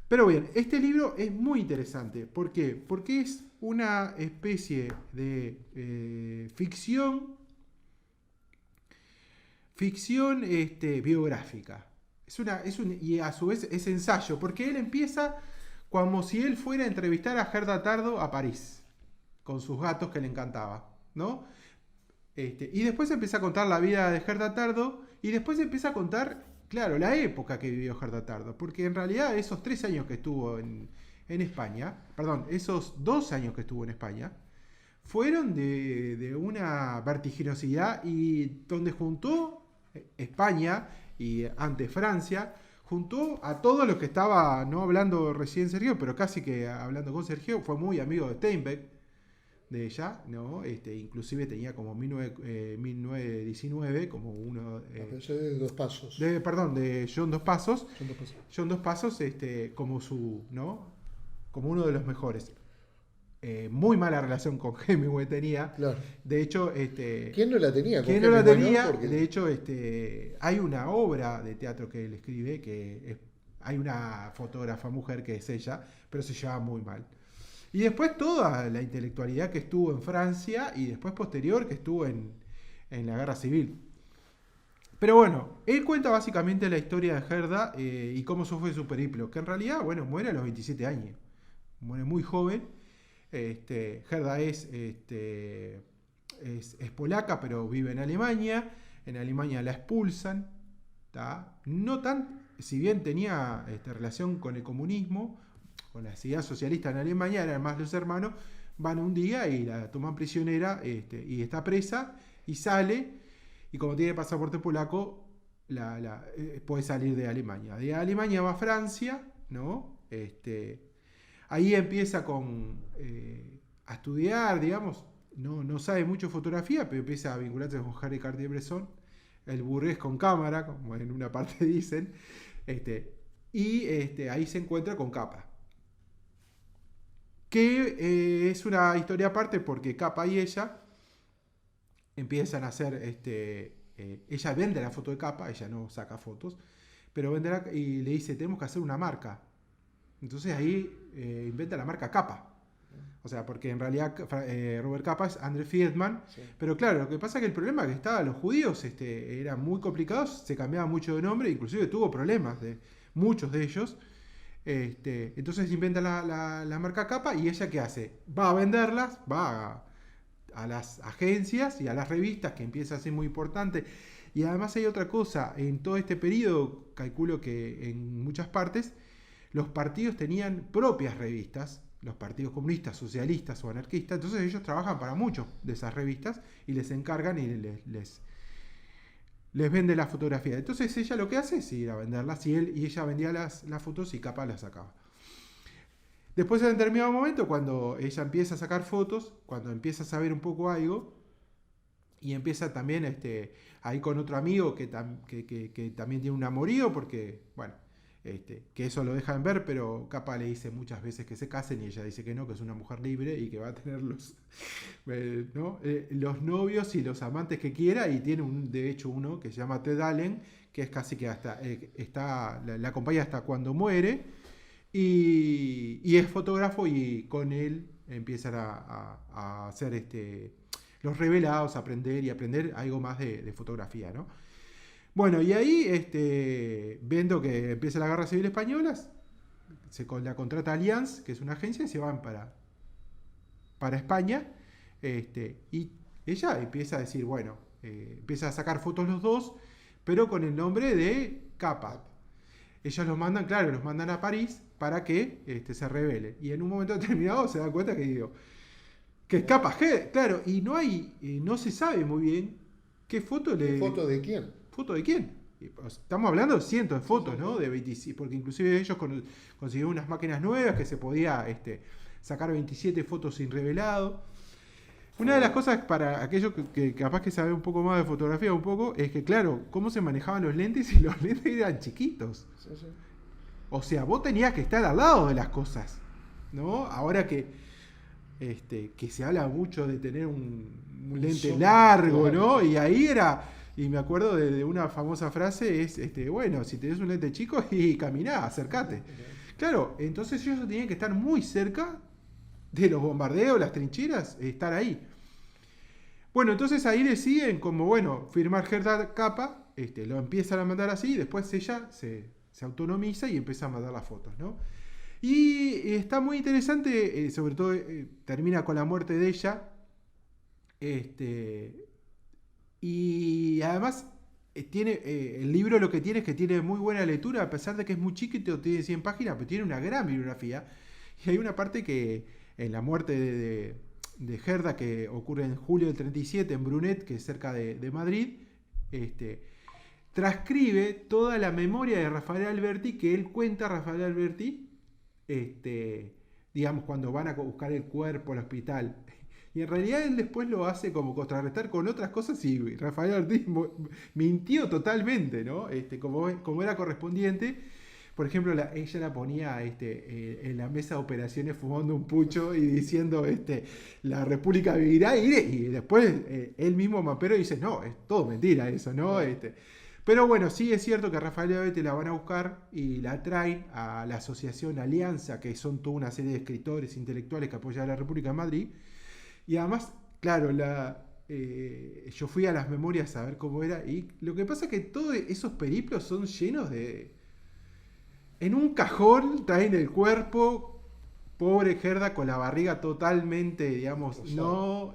Pero bien, este libro es muy interesante. ¿Por qué? Porque es una especie de ficción biográfica. Y a su vez es ensayo, porque él empieza como si él fuera a entrevistar a Gerda Tardo a París, con sus gatos que le encantaba, ¿no? Y después empieza a contar la vida de Gerda Tardo, y después empieza a contar, claro, la época que vivió Gerda Tardo, porque en realidad esos 3 años que estuvo en España, perdón, esos 2 años que estuvo en España, fueron de una vertiginosidad, y donde juntó España y ante Francia, juntó a todos los que estaba, no hablando recién Sergio, pero casi que hablando con Sergio, fue muy amigo de Steinbeck, de ella, ¿no? Inclusive tenía como 1919 como uno de Dos Pasos. de John Dos Pasos. John Dos Pasos. Como su, ¿no? Como uno de los mejores. muy mala relación con Hemingway tenía. Claro. De hecho, ¿Quién no la tenía? ¿quién no la tenía? Porque... De hecho, hay una obra de teatro que él escribe hay una fotógrafa mujer que es ella, pero se llevaba muy mal. Y después toda la intelectualidad que estuvo en Francia y después posterior que estuvo en la Guerra Civil. Pero bueno, él cuenta básicamente la historia de Gerda y cómo fue su periplo, que en realidad, bueno, muere a los 27 años. Muere muy joven. Gerda es polaca, pero vive en Alemania. En Alemania la expulsan. ¿tá? No tan, si bien tenía relación con el comunismo, con la ideas socialistas en Alemania, eran más los hermanos, van un día y la toman prisionera y está presa y sale. Y como tiene pasaporte polaco, puede salir de Alemania. De Alemania va a Francia, ¿no? Ahí empieza a estudiar, digamos. No sabe mucho fotografía, pero empieza a vincularse con Harry Cartier-Bresson, el burgués con cámara, como en una parte dicen. Ahí se encuentra con Capa. Que es una historia aparte porque Capa y ella empiezan a hacer, ella vende la foto de Capa, ella no saca fotos, pero vende y le dice, tenemos que hacer una marca. Entonces ahí inventa la marca Capa. O sea, porque en realidad Robert Capa es André Friedman, sí. Pero claro, lo que pasa es que el problema es que los judíos eran muy complicados, se cambiaba mucho de nombre, inclusive tuvo problemas de muchos de ellos. Entonces inventa la marca Capa y ella ¿qué hace? Va a venderlas, va a las agencias y a las revistas, que empieza a ser muy importante. Y además hay otra cosa, en todo este periodo, calculo que en muchas partes, los partidos tenían propias revistas, los partidos comunistas, socialistas o anarquistas, entonces ellos trabajan para muchos de esas revistas y les encargan y les vende la fotografía. Entonces ella lo que hace es ir a venderlas y ella vendía las fotos y Capa las sacaba. Después en un determinado momento, cuando ella empieza a sacar fotos, cuando empieza a saber un poco algo, y empieza también ahí con otro amigo que también tiene un amorío, porque, bueno, que eso lo dejan ver, pero Capa le dice muchas veces que se casen y ella dice que no, que es una mujer libre y que va a tener los novios y los amantes que quiera, y tiene de hecho uno que se llama Ted Allen, que es casi que hasta la acompaña hasta cuando muere. Y es fotógrafo y con él empiezan a hacer los revelados, aprender algo más de fotografía, ¿no? Bueno, y ahí viendo que empieza la Guerra Civil Española, la contrata Allianz, que es una agencia, y se van para España. Y ella empieza a decir, bueno, empieza a sacar fotos los dos, pero con el nombre de Capa. Ellos los mandan a París para que se revelen. Y en un momento determinado se dan cuenta que es Capa G, claro, y no se sabe muy bien qué foto le... ¿Foto de quién? ¿Foto de quién? Estamos hablando de cientos de fotos, ¿no? De 26, porque inclusive ellos consiguieron unas máquinas nuevas que se podía sacar 27 fotos sin revelado. Una de las cosas para aquellos que capaz que saben un poco más de fotografía, es que, claro, cómo se manejaban los lentes, y los lentes eran chiquitos. Sí. O sea, vos tenías que estar al lado de las cosas, ¿no? Ahora que se habla mucho de tener un lente largo, ¿no? Y ahí y me acuerdo de una famosa frase, bueno, si tenés un lente chico, y caminá, acercate. Claro, entonces ellos tenían que estar muy cerca de los bombardeos, las trincheras, estar ahí. Bueno, entonces ahí deciden firmar Gerda Capa, lo empiezan a mandar así, y después ella se autonomiza y empieza a mandar las fotos, ¿no? Y está muy interesante, sobre todo termina con la muerte de ella, y además el libro lo que tiene es que tiene muy buena lectura, a pesar de que es muy chiquito, tiene 100 páginas, pero tiene una gran bibliografía, y hay una parte que en la muerte de Gerda, que ocurre en julio del 37 en Brunet, que es cerca de Madrid, transcribe toda la memoria de Rafael Alberti, que él cuenta a Rafael Alberti, digamos, cuando van a buscar el cuerpo al hospital. Y en realidad él después lo hace como contrarrestar con otras cosas, y Rafael Alberti mintió totalmente, ¿no? Como era correspondiente, por ejemplo, ella la ponía en la mesa de operaciones fumando un pucho y diciendo la República vivirá y después él mismo Mapero dice, no, es todo mentira eso, ¿no? Pero bueno, sí es cierto que a Rafaela Bete la van a buscar y la traen a la asociación Alianza, que son toda una serie de escritores intelectuales que apoyan a la República de Madrid. Y además, claro, yo fui a las memorias a ver cómo era y lo que pasa es que todos esos periplos son llenos de... En un cajón traen el cuerpo, pobre Gerda con la barriga totalmente, digamos, no...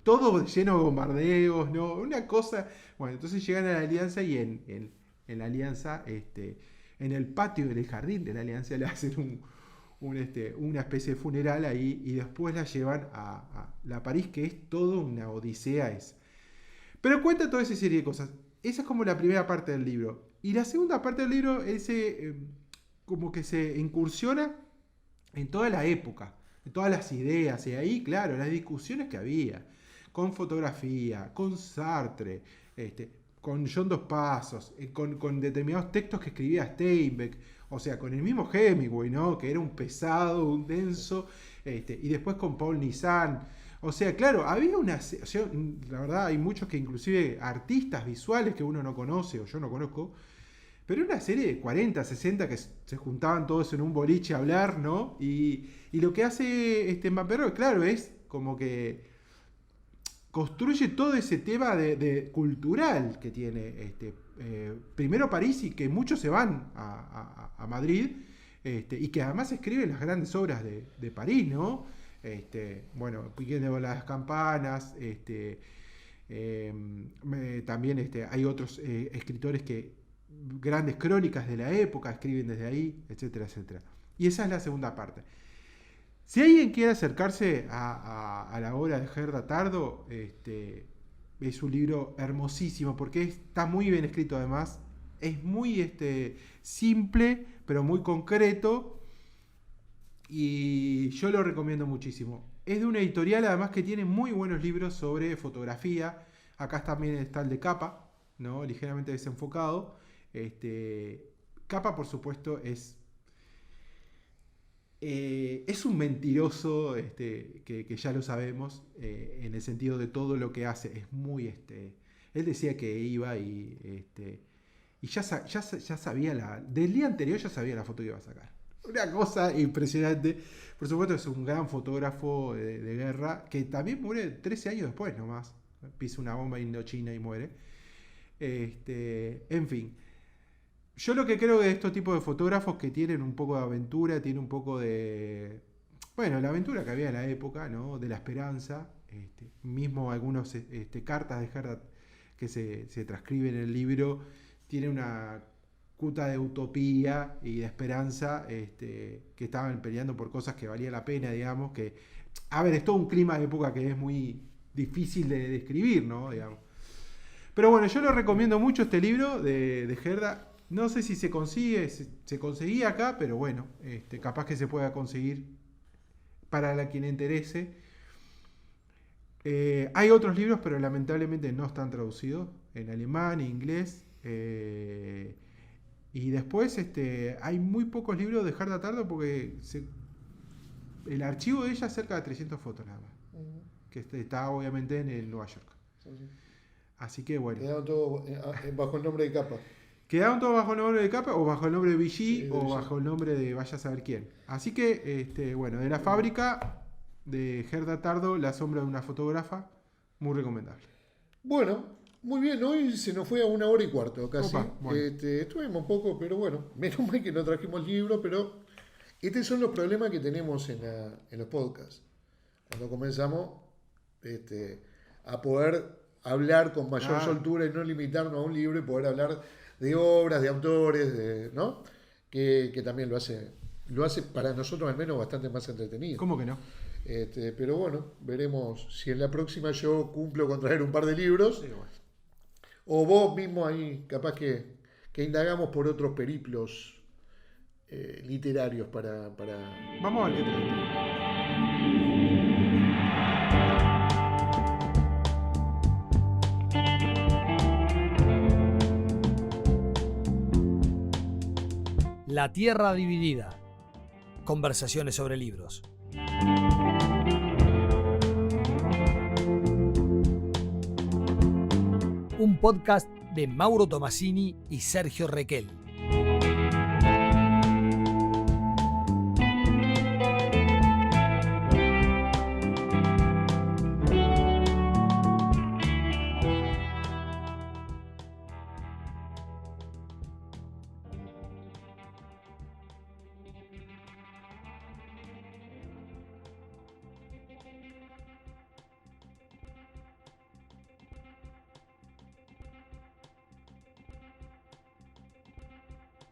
todo lleno de bombardeos, ¿no? Una cosa... Bueno, entonces llegan a la Alianza y en la Alianza, en el patio del jardín de la Alianza le hacen una especie de funeral ahí y después la llevan a la París, que es todo una odisea. Pero cuenta toda esa serie de cosas. Esa es como la primera parte del libro. Y la segunda parte del libro, como que se incursiona en toda la época, en todas las ideas, y ahí, claro, las discusiones que había, con fotografía, con Sartre, con John Dos Passos, con determinados textos que escribía Steinbeck, o sea, con el mismo Hemingway, ¿no? Que era un pesado, un denso, y después con Paul Nizan. O sea, claro, había la verdad hay muchos que inclusive artistas visuales que uno no conoce o yo no conozco, pero una serie de 40, 60 que se juntaban todos en un boliche a hablar, ¿no? Y lo que hace Mapero, claro, es como que construye todo ese tema de cultural que tiene primero París y que muchos se van a Madrid y que además escriben las grandes obras de París, ¿no? Bueno, Piquet de las Campanas, también hay otros escritores que grandes crónicas de la época escriben desde ahí, etcétera, etcétera. Y esa es la segunda parte. Si alguien quiere acercarse a la obra de Gerda Tardo, es un libro hermosísimo porque está muy bien escrito además, es muy simple pero muy concreto y yo lo recomiendo muchísimo. Es de una editorial además que tiene muy buenos libros sobre fotografía, acá también está el de Capa, ¿no? Ligeramente desenfocado. Capa por supuesto es un mentiroso que ya lo sabemos en el sentido de todo lo que hace. Es muy él decía que iba y ya sabía del día anterior ya sabía la foto que iba a sacar. Una cosa impresionante. Por supuesto es un gran fotógrafo de guerra que también muere 13 años después nomás. Pisa una bomba en Indochina y muere. En fin. Yo lo que creo de estos tipos de fotógrafos que tienen un poco de aventura, tienen un poco de... Bueno, la aventura que había en la época, ¿no? De la esperanza. Mismo algunos cartas de Gerda que se transcriben en el libro, tiene una cuta de utopía y de esperanza, que estaban peleando por cosas que valía la pena, digamos, que... A ver, es todo un clima de época que es muy difícil de describir, ¿no? Digamos. Pero bueno, yo lo recomiendo mucho este libro de Gerda. No sé si se conseguía acá, pero bueno, capaz que se pueda conseguir para quien le interese. Hay otros libros, pero lamentablemente no están traducidos en alemán, inglés. Y después hay muy pocos libros de Gerda Tardo porque el archivo de ella es cerca de 300 fotos nada más. Que está obviamente en Nueva York. Así que bueno. Quedaron todos bajo el nombre de Capa. Quedaron todos bajo el nombre de Capa o bajo el nombre de Vichy, sí, o bajo el nombre de vaya a saber quién. Así que, bueno, de la fábrica de Gerda Tardo, La sombra de una fotógrafa, muy recomendable. Bueno, muy bien, hoy se nos fue a 1 hora y cuarto casi. Opa, bueno. Estuvimos poco, pero bueno, menos mal que no trajimos libro, pero estos son los problemas que tenemos en los podcasts. Cuando comenzamos a poder hablar con mayor soltura y no limitarnos a un libro y poder hablar de obras, de autores, ¿no? Que también lo hace para nosotros al menos bastante más entretenido. ¿Cómo que no? Pero bueno, veremos si en la próxima yo cumplo con traer un par de libros. Sí, bueno. O vos mismo ahí, capaz que indagamos por otros periplos literarios para... Vamos a ver qué trae. La Tierra Dividida. Conversaciones sobre libros. Un podcast de Mauro Tomasini y Sergio Requel.